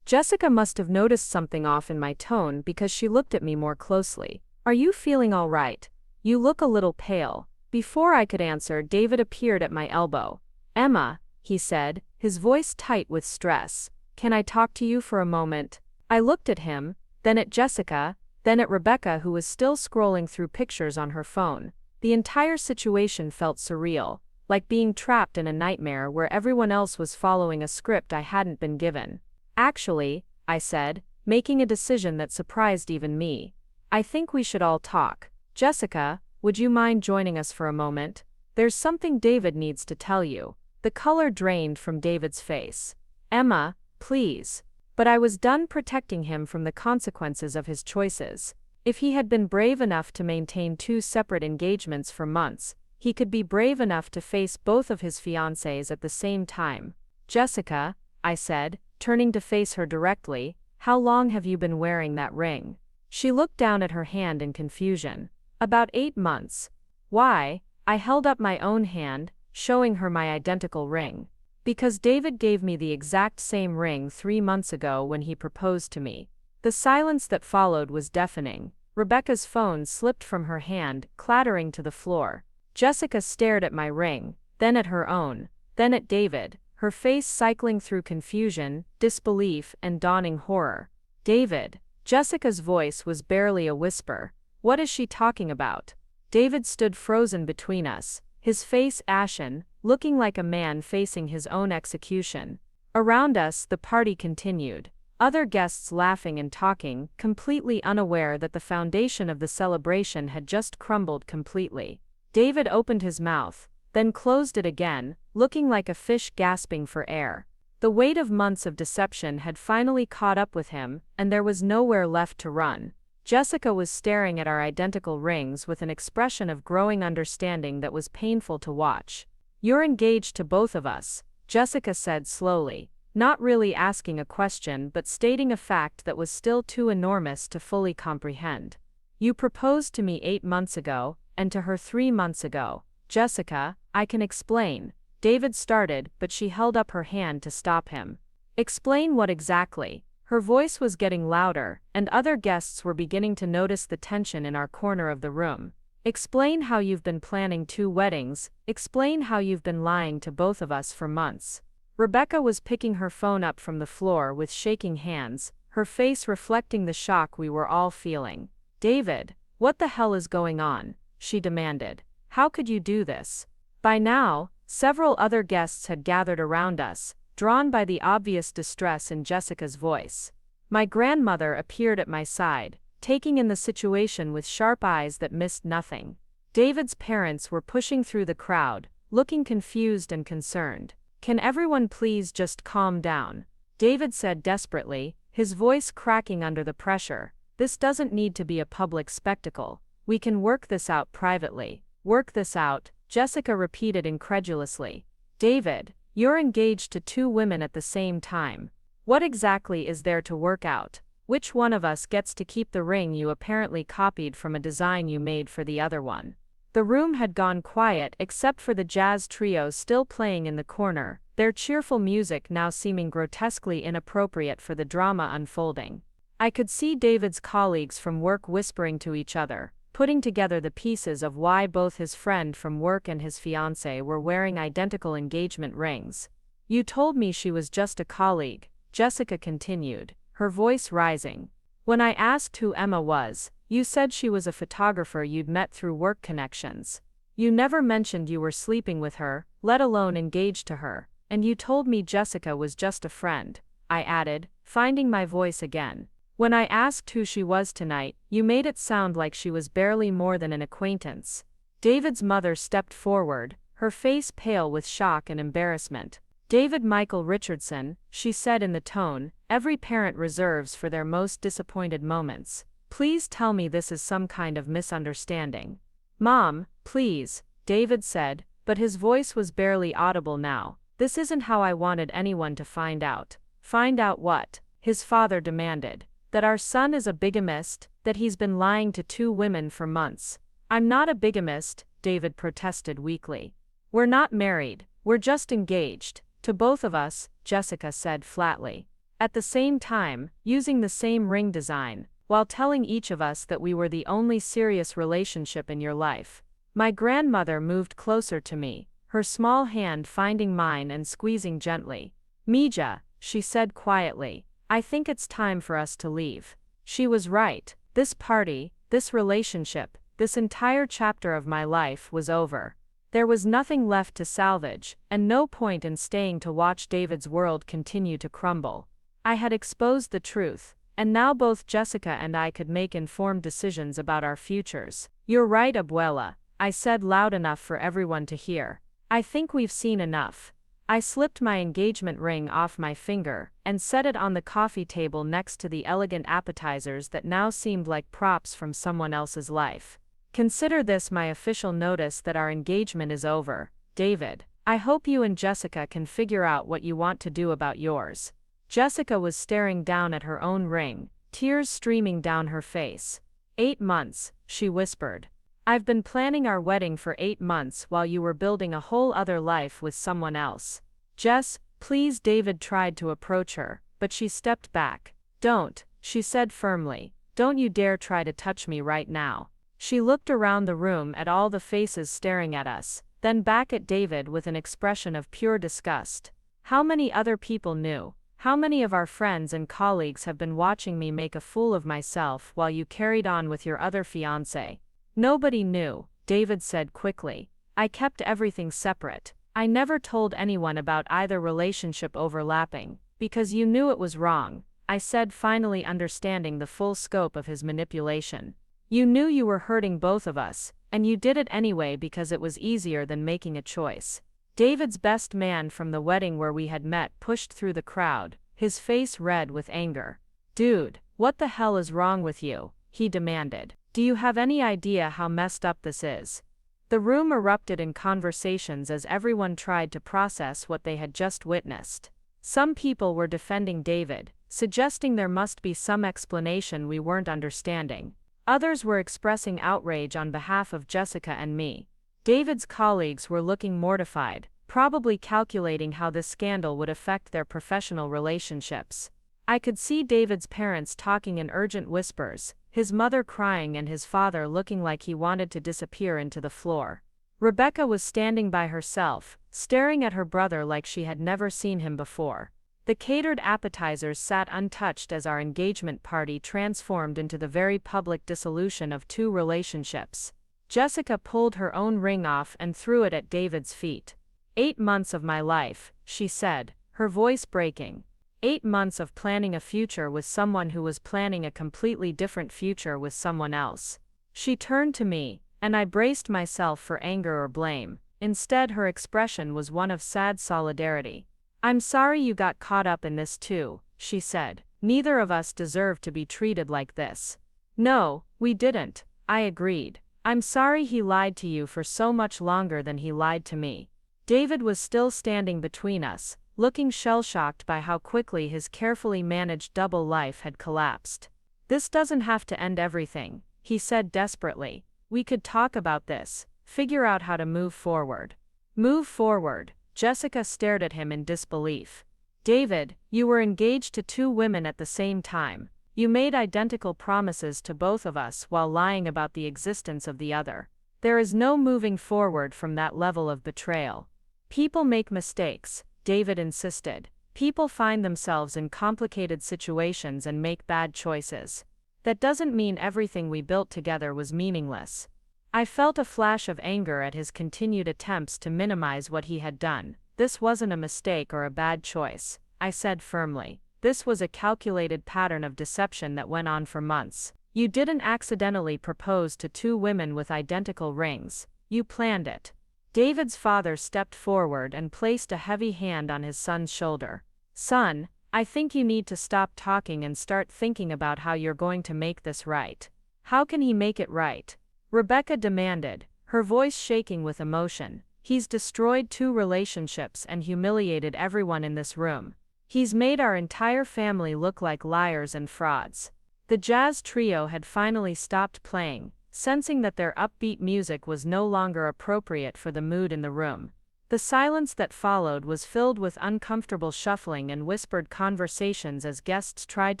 Jessica must have noticed something off in my tone because she looked at me more closely. Are you feeling all right? You look a little pale. Before I could answer, David appeared at my elbow. Emma, he said, his voice tight with stress. Can I talk to you for a moment? I looked at him, then at Jessica, then at Rebecca, who was still scrolling through pictures on her phone. The entire situation felt surreal, like being trapped in a nightmare where everyone else was following a script I hadn't been given. Actually, I said, making a decision that surprised even me. I think we should all talk. Jessica, would you mind joining us for a moment? There's something David needs to tell you. The color drained from David's face. Emma, please. But I was done protecting him from the consequences of his choices. If he had been brave enough to maintain 2 separate engagements for months, he could be brave enough to face both of his fiancées at the same time. Jessica, I said, turning to face her directly, how long have you been wearing that ring? She looked down at her hand in confusion. About 8 months. Why? I held up my own hand, showing her my identical ring. Because David gave me the exact same ring 3 months ago when he proposed to me. The silence that followed was deafening. Rebecca's phone slipped from her hand, clattering to the floor. Jessica stared at my ring, then at her own, then at David, her face cycling through confusion, disbelief, and dawning horror. David. Jessica's voice was barely a whisper. What is she talking about? David stood frozen between us, his face ashen, looking like a man facing his own execution. Around us, the party continued. Other guests laughing and talking, completely unaware that the foundation of the celebration had just crumbled completely. David opened his mouth, then closed it again, looking like a fish gasping for air. The weight of months of deception had finally caught up with him, and there was nowhere left to run. Jessica was staring at our identical rings with an expression of growing understanding that was painful to watch. You're engaged to both of us, Jessica said slowly, not really asking a question but stating a fact that was still too enormous to fully comprehend. You proposed to me 8 months ago, and to her 3 months ago. Jessica, I can explain. David started, but she held up her hand to stop him. Explain what exactly? Her voice was getting louder, and other guests were beginning to notice the tension in our corner of the room. Explain how you've been planning 2 weddings, explain how you've been lying to both of us for months. Rebecca was picking her phone up from the floor with shaking hands, her face reflecting the shock we were all feeling. David, what the hell is going on? She demanded. How could you do this? By now, several other guests had gathered around us, drawn by the obvious distress in Jessica's voice. My grandmother appeared at my side, taking in the situation with sharp eyes that missed nothing. David's parents were pushing through the crowd, looking confused and concerned. Can everyone please just calm down? David said desperately, his voice cracking under the pressure. This doesn't need to be a public spectacle. We can work this out privately. Work this out, Jessica repeated incredulously. David, you're engaged to 2 women at the same time. What exactly is there to work out? Which one of us gets to keep the ring you apparently copied from a design you made for the other one? The room had gone quiet except for the jazz trio still playing in the corner, their cheerful music now seeming grotesquely inappropriate for the drama unfolding. I could see David's colleagues from work whispering to each other, putting together the pieces of why both his friend from work and his fiancée were wearing identical engagement rings. "You told me she was just a colleague," Jessica continued, her voice rising. "When I asked who Emma was, you said she was a photographer you'd met through work connections. You never mentioned you were sleeping with her, let alone engaged to her, and you told me Jessica was just a friend," I added, finding my voice again. "When I asked who she was tonight, you made it sound like she was barely more than an acquaintance." David's mother stepped forward, her face pale with shock and embarrassment. "David Michael Richardson," she said in the tone every parent reserves for their most disappointed moments, "please tell me this is some kind of misunderstanding." "Mom, please," David said, but his voice was barely audible now. "This isn't how I wanted anyone to find out." "Find out what?" his father demanded. "That our son is a bigamist, that he's been lying to 2 women for months." "I'm not a bigamist," David protested weakly. "We're not married, we're just engaged, to both of us," Jessica said flatly. "At the same time, using the same ring design, while telling each of us that we were the only serious relationship in your life." My grandmother moved closer to me, her small hand finding mine and squeezing gently. "Mija," she said quietly, "I think it's time for us to leave." She was right. This party, this relationship, this entire chapter of my life was over. There was nothing left to salvage, and no point in staying to watch David's world continue to crumble. I had exposed the truth, and now both Jessica and I could make informed decisions about our futures. "You're right, Abuela," I said loud enough for everyone to hear. "I think we've seen enough." I slipped my engagement ring off my finger and set it on the coffee table next to the elegant appetizers that now seemed like props from someone else's life. "Consider this my official notice that our engagement is over, David. I hope you and Jessica can figure out what you want to do about yours." Jessica was staring down at her own ring, tears streaming down her face. 8 months, she whispered. "I've been planning our wedding for 8 months while you were building a whole other life with someone else." "Jess, please," David tried to approach her, but she stepped back. "Don't," she said firmly. "Don't you dare try to touch me right now." She looked around the room at all the faces staring at us, then back at David with an expression of pure disgust. "How many other people knew? How many of our friends and colleagues have been watching me make a fool of myself while you carried on with your other fiancé?" "Nobody knew," David said quickly. "I kept everything separate. I never told anyone about either relationship overlapping, because you knew it was wrong," I said, finally understanding the full scope of his manipulation. "You knew you were hurting both of us, and you did it anyway because it was easier than making a choice." David's best man from the wedding where we had met pushed through the crowd, his face red with anger. "Dude, what the hell is wrong with you?" he demanded. "Do you have any idea how messed up this is?" The room erupted in conversations as everyone tried to process what they had just witnessed. Some people were defending David, suggesting there must be some explanation we weren't understanding. Others were expressing outrage on behalf of Jessica and me. David's colleagues were looking mortified, probably calculating how this scandal would affect their professional relationships. I could see David's parents talking in urgent whispers, his mother crying and his father looking like he wanted to disappear into the floor. Rebecca was standing by herself, staring at her brother like she had never seen him before. The catered appetizers sat untouched as our engagement party transformed into the very public dissolution of 2 relationships. Jessica pulled her own ring off and threw it at David's feet. 8 months of my life, she said, her voice breaking. 8 months of planning a future with someone who was planning a completely different future with someone else. She turned to me, and I braced myself for anger or blame. Instead, her expression was one of sad solidarity. "I'm sorry you got caught up in this too," she said. "Neither of us deserve to be treated like this." "No, we didn't," I agreed. "I'm sorry he lied to you for so much longer than he lied to me." David was still standing between us, looking shell-shocked by how quickly his carefully managed double life had collapsed. "This doesn't have to end everything," he said desperately. "We could talk about this, figure out how to move forward." "Move forward," Jessica stared at him in disbelief. David, you were engaged to two women at the same time. You made identical promises to both of us while lying about the existence of the other. There is no moving forward from that level of betrayal. People make mistakes, David insisted. People find themselves in complicated situations and make bad choices. That doesn't mean everything we built together was meaningless. I felt a flash of anger at his continued attempts to minimize what he had done. This wasn't a mistake or a bad choice, I said firmly. This was a calculated pattern of deception that went on for months. You didn't accidentally propose to two women with identical rings. You planned it. David's father stepped forward and placed a heavy hand on his son's shoulder. Son, I think you need to stop talking and start thinking about how you're going to make this right. How can he make it right? Rebecca demanded, her voice shaking with emotion. He's destroyed two relationships and humiliated everyone in this room. He's made our entire family look like liars and frauds. The jazz trio had finally stopped playing, sensing that their upbeat music was no longer appropriate for the mood in the room. The silence that followed was filled with uncomfortable shuffling and whispered conversations as guests tried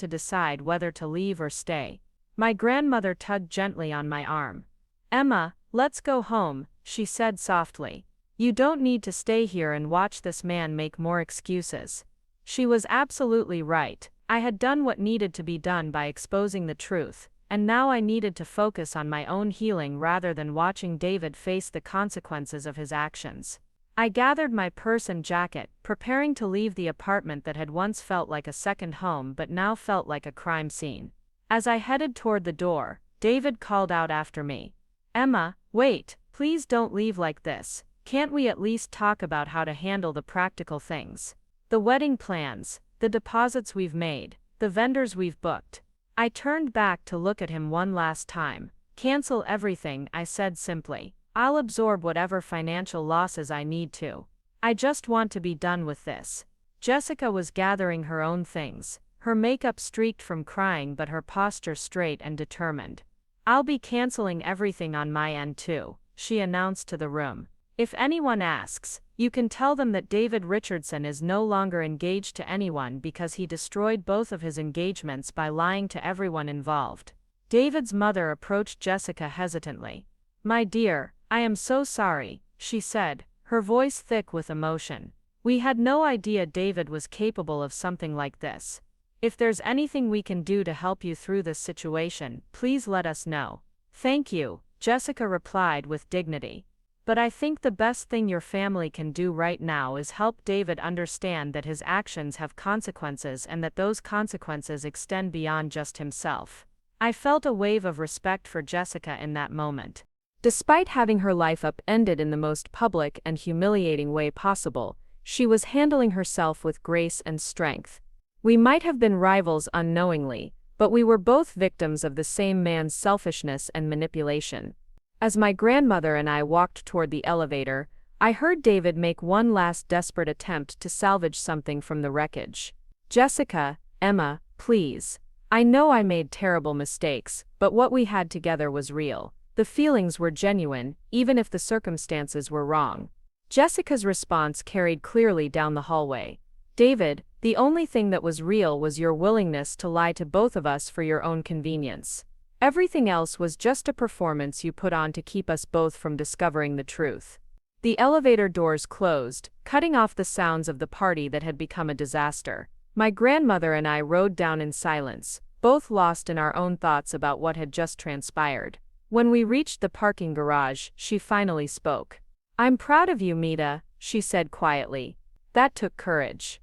to decide whether to leave or stay. My grandmother tugged gently on my arm. Emma, let's go home, she said softly. You don't need to stay here and watch this man make more excuses. She was absolutely right. I had done what needed to be done by exposing the truth, and now I needed to focus on my own healing rather than watching David face the consequences of his actions. I gathered my purse and jacket, preparing to leave the apartment that had once felt like a second home but now felt like a crime scene. As I headed toward the door, David called out after me. Emma, wait, please don't leave like this. Can't we at least talk about how to handle the practical things? The wedding plans, the deposits we've made, the vendors we've booked. I turned back to look at him one last time. Cancel everything, I said simply. I'll absorb whatever financial losses I need to. I just want to be done with this. Jessica was gathering her own things, her makeup streaked from crying but her posture straight and determined. I'll be canceling everything on my end too, she announced to the room. If anyone asks, you can tell them that David Richardson is no longer engaged to anyone because he destroyed both of his engagements by lying to everyone involved. David's mother approached Jessica hesitantly. My dear, I am so sorry, she said, her voice thick with emotion. We had no idea David was capable of something like this. If there's anything we can do to help you through this situation, please let us know. Thank you, Jessica replied with dignity. But I think the best thing your family can do right now is help David understand that his actions have consequences and that those consequences extend beyond just himself. I felt a wave of respect for Jessica in that moment. Despite having her life upended in the most public and humiliating way possible, she was handling herself with grace and strength. We might have been rivals unknowingly, but we were both victims of the same man's selfishness and manipulation. As my grandmother and I walked toward the elevator, I heard David make one last desperate attempt to salvage something from the wreckage. Jessica, Emma, please. I know I made terrible mistakes, but what we had together was real. The feelings were genuine, even if the circumstances were wrong. Jessica's response carried clearly down the hallway. David, the only thing that was real was your willingness to lie to both of us for your own convenience. Everything else was just a performance you put on to keep us both from discovering the truth. The elevator doors closed, cutting off the sounds of the party that had become a disaster. My grandmother and I rode down in silence, both lost in our own thoughts about what had just transpired. When we reached the parking garage, she finally spoke. I'm proud of you, Mita, she said quietly. That took courage.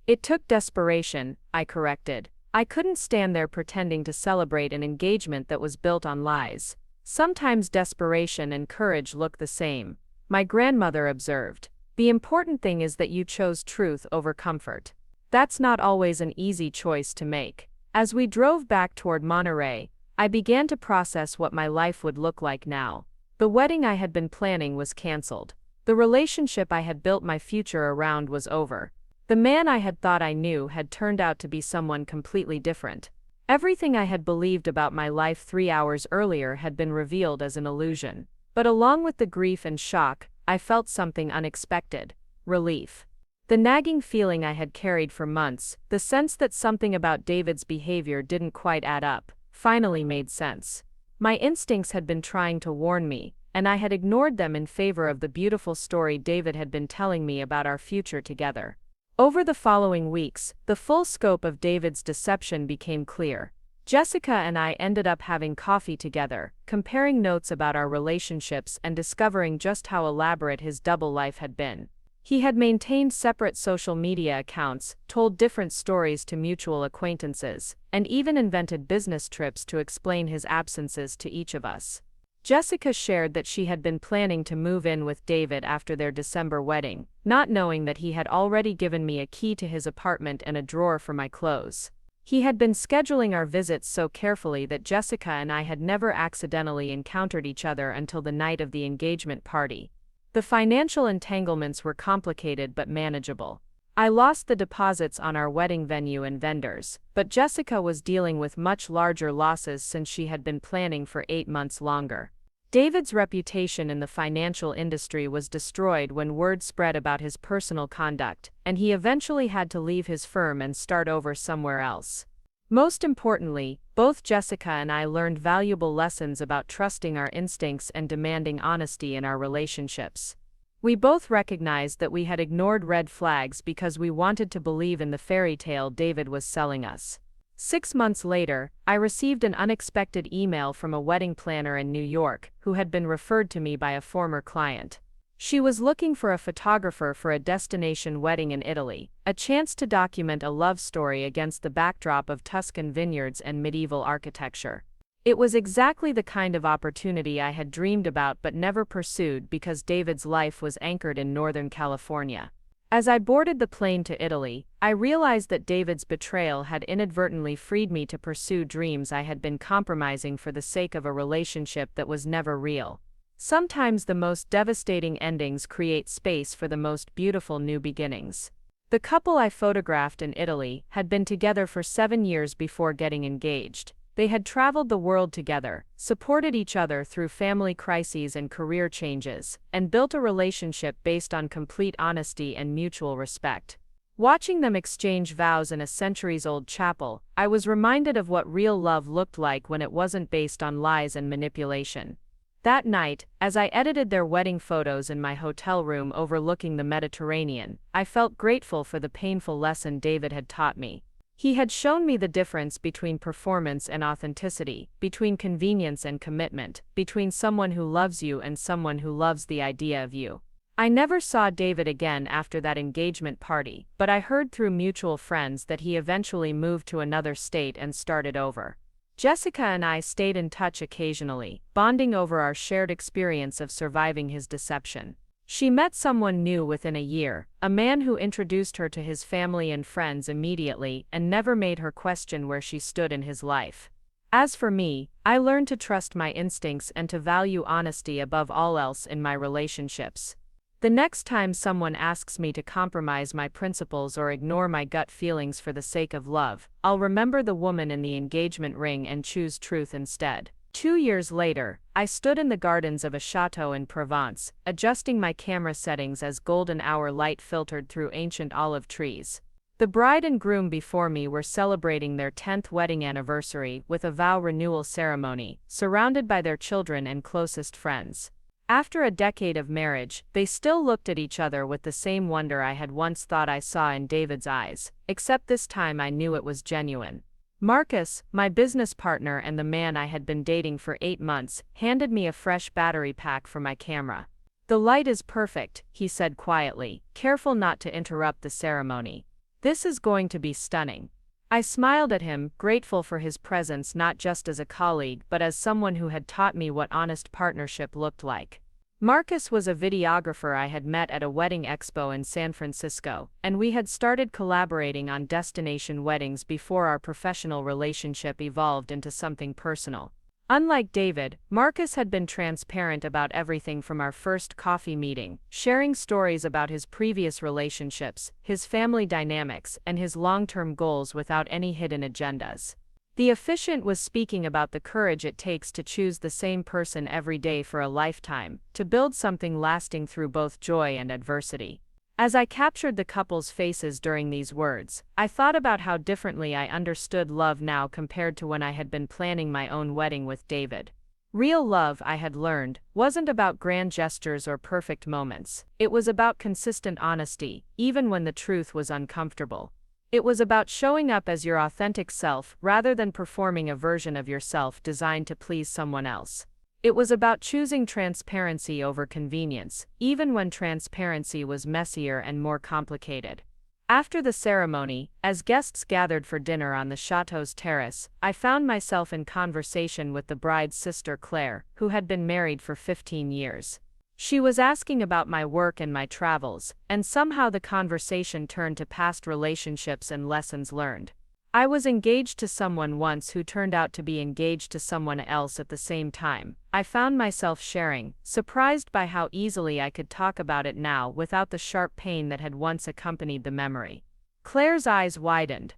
It took desperation, I corrected. I couldn't stand there pretending to celebrate an engagement that was built on lies. Sometimes desperation and courage look the same, my grandmother observed. The important thing is that you chose truth over comfort. That's not always an easy choice to make. As we drove back toward Monterey, I began to process what my life would look like now. The wedding I had been planning was canceled. The relationship I had built my future around was over. The man I had thought I knew had turned out to be someone completely different. Everything I had believed about my life 3 hours earlier had been revealed as an illusion. But along with the grief and shock, I felt something unexpected. relief. The nagging feeling I had carried for months, the sense that something about David's behavior didn't quite add up, finally made sense. My instincts had been trying to warn me, and I had ignored them in favor of the beautiful story David had been telling me about our future together. Over the following weeks, the full scope of David's deception became clear. Jessica and I ended up having coffee together, comparing notes about our relationships and discovering just how elaborate his double life had been. He had maintained separate social media accounts, told different stories to mutual acquaintances, and even invented business trips to explain his absences to each of us. Jessica shared that she had been planning to move in with David after their December wedding, not knowing that he had already given me a key to his apartment and a drawer for my clothes. He had been scheduling our visits so carefully that Jessica and I had never accidentally encountered each other until the night of the engagement party. The financial entanglements were complicated but manageable. I lost the deposits on our wedding venue and vendors, but Jessica was dealing with much larger losses since she had been planning for 8 months longer. David's reputation in the financial industry was destroyed when word spread about his personal conduct, and he eventually had to leave his firm and start over somewhere else. Most importantly, both Jessica and I learned valuable lessons about trusting our instincts and demanding honesty in our relationships. We both recognized that we had ignored red flags because we wanted to believe in the fairy tale David was selling us. 6 months later, I received an unexpected email from a wedding planner in New York who had been referred to me by a former client. She was looking for a photographer for a destination wedding in Italy, a chance to document a love story against the backdrop of Tuscan vineyards and medieval architecture. It was exactly the kind of opportunity I had dreamed about but never pursued because David's life was anchored in Northern California. As I boarded the plane to Italy, I realized that David's betrayal had inadvertently freed me to pursue dreams I had been compromising for the sake of a relationship that was never real. Sometimes the most devastating endings create space for the most beautiful new beginnings. The couple I photographed in Italy had been together for 7 years before getting engaged. They had traveled the world together, supported each other through family crises and career changes, and built a relationship based on complete honesty and mutual respect. Watching them exchange vows in a centuries-old chapel, I was reminded of what real love looked like when it wasn't based on lies and manipulation. That night, as I edited their wedding photos in my hotel room overlooking the Mediterranean, I felt grateful for the painful lesson David had taught me. He had shown me the difference between performance and authenticity, between convenience and commitment, between someone who loves you and someone who loves the idea of you. I never saw David again after that engagement party, but I heard through mutual friends that he eventually moved to another state and started over. Jessica and I stayed in touch occasionally, bonding over our shared experience of surviving his deception. She met someone new within a year, a man who introduced her to his family and friends immediately and never made her question where she stood in his life. As for me, I learned to trust my instincts and to value honesty above all else in my relationships. The next time someone asks me to compromise my principles or ignore my gut feelings for the sake of love, I'll remember the woman in the engagement ring and choose truth instead. 2 years later, I stood in the gardens of a chateau in Provence, adjusting my camera settings as golden hour light filtered through ancient olive trees. The bride and groom before me were celebrating their 10th wedding anniversary with a vow renewal ceremony, surrounded by their children and closest friends. After a decade of marriage, they still looked at each other with the same wonder I had once thought I saw in David's eyes, except this time I knew it was genuine. Marcus, my business partner and the man I had been dating for 8 months, handed me a fresh battery pack for my camera. "The light is perfect," he said quietly, careful not to interrupt the ceremony. "This is going to be stunning." I smiled at him, grateful for his presence not just as a colleague but as someone who had taught me what honest partnership looked like. Marcus was a videographer I had met at a wedding expo in San Francisco, and we had started collaborating on destination weddings before our professional relationship evolved into something personal. Unlike David, Marcus had been transparent about everything from our first coffee meeting, sharing stories about his previous relationships, his family dynamics, and his long-term goals without any hidden agendas. The officiant was speaking about the courage it takes to choose the same person every day for a lifetime, to build something lasting through both joy and adversity. As I captured the couple's faces during these words, I thought about how differently I understood love now compared to when I had been planning my own wedding with David. Real love, I had learned, wasn't about grand gestures or perfect moments. It was about consistent honesty, even when the truth was uncomfortable. It was about showing up as your authentic self rather than performing a version of yourself designed to please someone else. It was about choosing transparency over convenience, even when transparency was messier and more complicated. After the ceremony, as guests gathered for dinner on the chateau's terrace, I found myself in conversation with the bride's sister Claire, who had been married for 15 years. She was asking about my work and my travels, and somehow the conversation turned to past relationships and lessons learned. I was engaged to someone once who turned out to be engaged to someone else at the same time. I found myself sharing, surprised by how easily I could talk about it now without the sharp pain that had once accompanied the memory. Claire's eyes widened.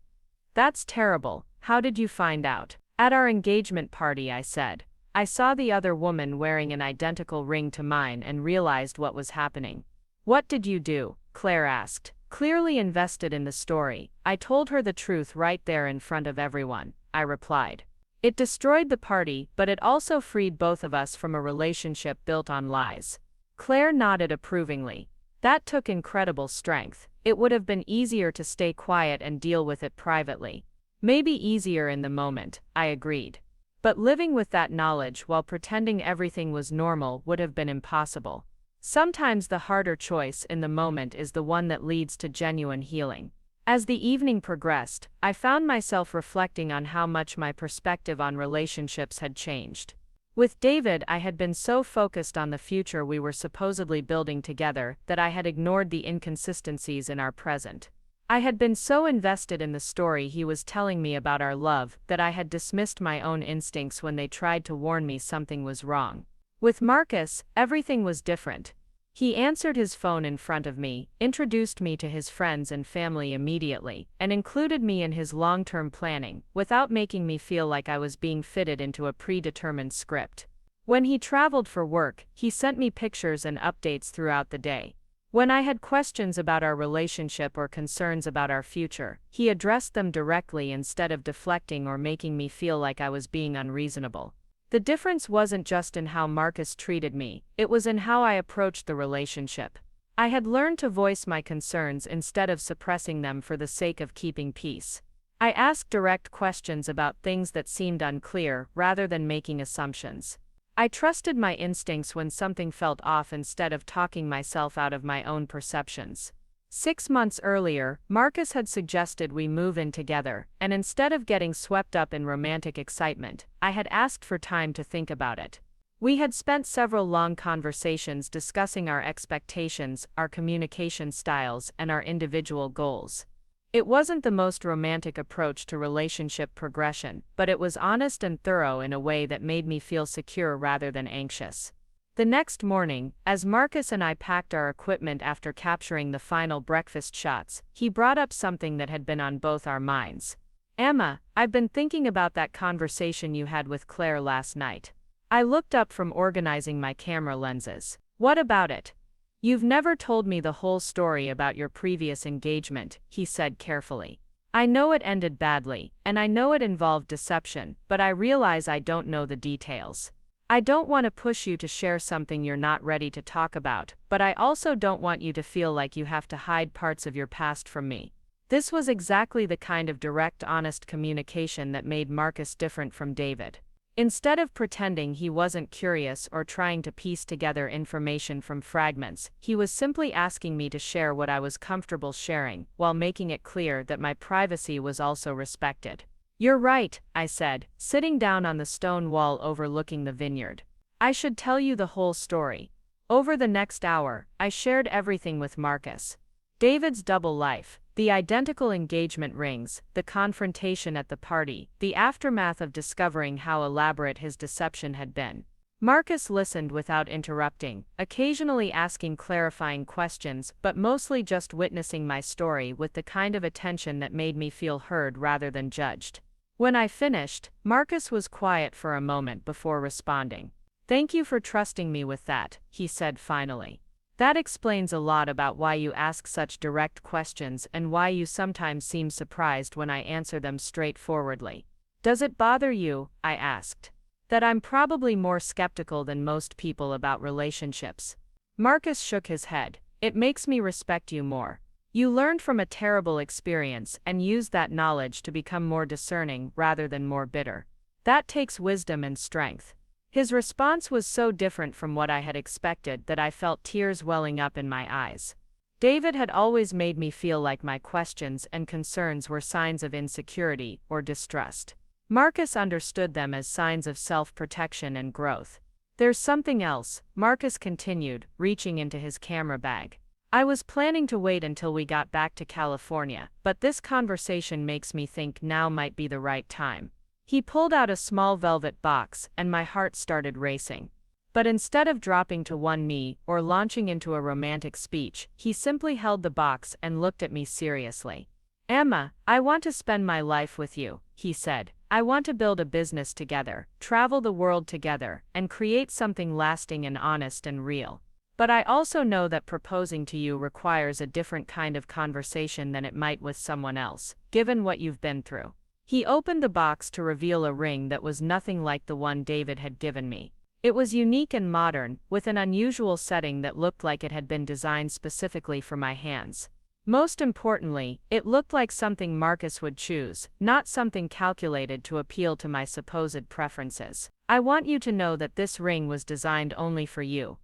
"That's terrible. How did you find out?" "At our engagement party," I said. "I saw the other woman wearing an identical ring to mine and realized what was happening." "What did you do?" Claire asked. Clearly invested in the story, I told her the truth right there in front of everyone, I replied. It destroyed the party, but it also freed both of us from a relationship built on lies. Claire nodded approvingly. That took incredible strength. It would have been easier to stay quiet and deal with it privately. Maybe easier in the moment, I agreed. But living with that knowledge while pretending everything was normal would have been impossible. Sometimes the harder choice in the moment is the one that leads to genuine healing. As the evening progressed, I found myself reflecting on how much my perspective on relationships had changed. With David, I had been so focused on the future we were supposedly building together that I had ignored the inconsistencies in our present. I had been so invested in the story he was telling me about our love that I had dismissed my own instincts when they tried to warn me something was wrong. With Marcus, everything was different. He answered his phone in front of me, introduced me to his friends and family immediately, and included me in his long-term planning, without making me feel like I was being fitted into a predetermined script. When he traveled for work, he sent me pictures and updates throughout the day. When I had questions about our relationship or concerns about our future, he addressed them directly instead of deflecting or making me feel like I was being unreasonable. The difference wasn't just in how Marcus treated me, it was in how I approached the relationship. I had learned to voice my concerns instead of suppressing them for the sake of keeping peace. I asked direct questions about things that seemed unclear rather than making assumptions. I trusted my instincts when something felt off instead of talking myself out of my own perceptions. 6 months earlier, Marcus had suggested we move in together, and instead of getting swept up in romantic excitement, I had asked for time to think about it. We had spent several long conversations discussing our expectations, our communication styles, and our individual goals. It wasn't the most romantic approach to relationship progression, but it was honest and thorough in a way that made me feel secure rather than anxious. The next morning, as Marcus and I packed our equipment after capturing the final breakfast shots, he brought up something that had been on both our minds. "Emma, I've been thinking about that conversation you had with Claire last night." I looked up from organizing my camera lenses. "What about it?" "You've never told me the whole story about your previous engagement," he said carefully. "I know it ended badly, and I know it involved deception, but I realize I don't know the details. I don't want to push you to share something you're not ready to talk about, but I also don't want you to feel like you have to hide parts of your past from me." This was exactly the kind of direct, honest communication that made Marcus different from David. Instead of pretending he wasn't curious or trying to piece together information from fragments, he was simply asking me to share what I was comfortable sharing, while making it clear that my privacy was also respected. "You're right," I said, sitting down on the stone wall overlooking the vineyard. "I should tell you the whole story." Over the next hour, I shared everything with Marcus. David's double life, the identical engagement rings, the confrontation at the party, the aftermath of discovering how elaborate his deception had been. Marcus listened without interrupting, occasionally asking clarifying questions, but mostly just witnessing my story with the kind of attention that made me feel heard rather than judged. When I finished, Marcus was quiet for a moment before responding. "Thank you for trusting me with that," he said finally. That explains a lot about why you ask such direct questions and why you sometimes seem surprised when I answer them straightforwardly. Does it bother you, I asked, that I'm probably more skeptical than most people about relationships? Marcus shook his head. It makes me respect you more. You learned from a terrible experience and used that knowledge to become more discerning rather than more bitter. That takes wisdom and strength. His response was so different from what I had expected that I felt tears welling up in my eyes. David had always made me feel like my questions and concerns were signs of insecurity or distrust. Marcus understood them as signs of self-protection and growth. There's something else, Marcus continued, reaching into his camera bag. I was planning to wait until we got back to California, but this conversation makes me think now might be the right time. He pulled out a small velvet box, and my heart started racing. But instead of dropping to one knee or launching into a romantic speech, he simply held the box and looked at me seriously. Emma, I want to spend my life with you, he said. I want to build a business together, travel the world together, and create something lasting and honest and real. But I also know that proposing to you requires a different kind of conversation than it might with someone else, given what you've been through. He opened the box to reveal a ring that was nothing like the one David had given me. It was unique and modern, with an unusual setting that looked like it had been designed specifically for my hands. Most importantly, it looked like something Marcus would choose, not something calculated to appeal to my supposed preferences. I want you to know that this ring was designed only for you.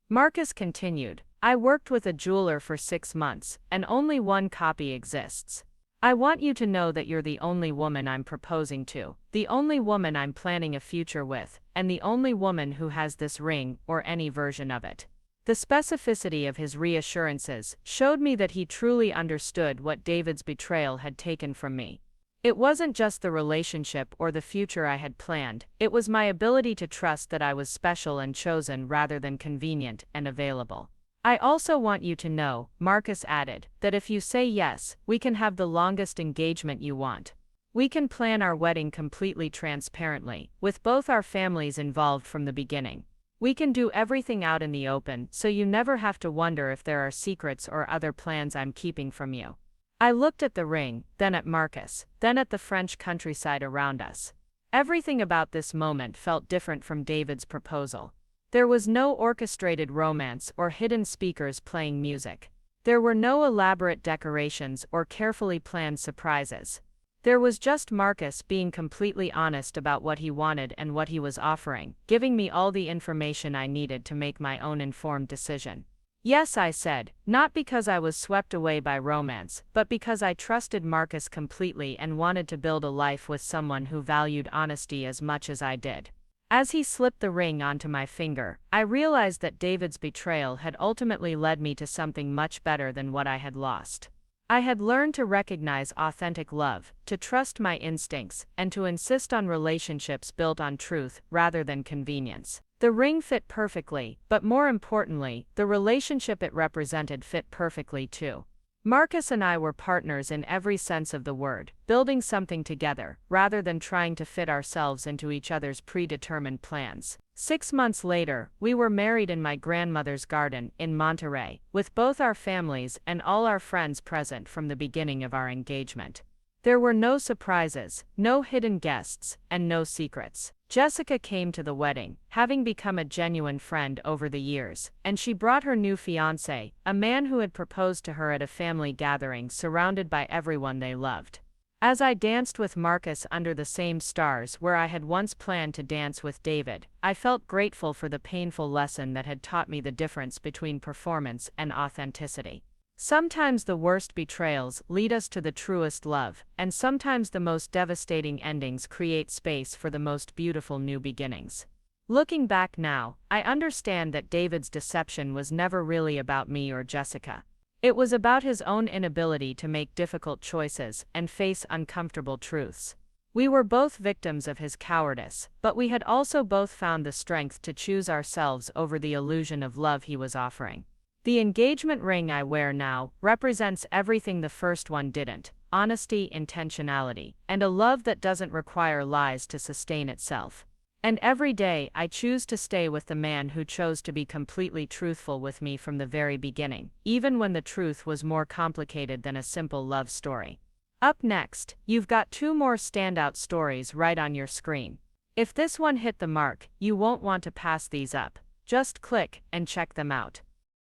Marcus continued, I worked with a jeweler for 6 months, and only one copy exists. I want you to know that you're the only woman I'm proposing to, the only woman I'm planning a future with, and the only woman who has this ring or any version of it. The specificity of his reassurances showed me that he truly understood what David's betrayal had taken from me. It wasn't just the relationship or the future I had planned, it was my ability to trust that I was special and chosen rather than convenient and available. I also want you to know, Marcus added, that if you say yes, we can have the longest engagement you want. We can plan our wedding completely transparently, with both our families involved from the beginning. We can do everything out in the open, so you never have to wonder if there are secrets or other plans I'm keeping from you. I looked at the ring, then at Marcus, then at the French countryside around us. Everything about this moment felt different from David's proposal. There was no orchestrated romance or hidden speakers playing music. There were no elaborate decorations or carefully planned surprises. There was just Marcus being completely honest about what he wanted and what he was offering, giving me all the information I needed to make my own informed decision. Yes, I said, not because I was swept away by romance, but because I trusted Marcus completely and wanted to build a life with someone who valued honesty as much as I did. As he slipped the ring onto my finger, I realized that David's betrayal had ultimately led me to something much better than what I had lost. I had learned to recognize authentic love, to trust my instincts, and to insist on relationships built on truth rather than convenience. The ring fit perfectly, but more importantly, the relationship it represented fit perfectly too. Marcus and I were partners in every sense of the word, building something together, rather than trying to fit ourselves into each other's predetermined plans. 6 months later, we were married in my grandmother's garden in Monterey, with both our families and all our friends present from the beginning of our engagement. There were no surprises, no hidden guests, and no secrets. Jessica came to the wedding, having become a genuine friend over the years, and she brought her new fiancé, a man who had proposed to her at a family gathering surrounded by everyone they loved. As I danced with Marcus under the same stars where I had once planned to dance with David, I felt grateful for the painful lesson that had taught me the difference between performance and authenticity. Sometimes the worst betrayals lead us to the truest love, and sometimes the most devastating endings create space for the most beautiful new beginnings. Looking back now, I understand that David's deception was never really about me or Jessica. It was about his own inability to make difficult choices and face uncomfortable truths. We were both victims of his cowardice, but we had also both found the strength to choose ourselves over the illusion of love he was offering. The engagement ring I wear now represents everything the first one didn't: honesty, intentionality, and a love that doesn't require lies to sustain itself. And every day, I choose to stay with the man who chose to be completely truthful with me from the very beginning, even when the truth was more complicated than a simple love story. Up next, you've got 2 more standout stories right on your screen. If this one hit the mark, you won't want to pass these up. Just click and check them out.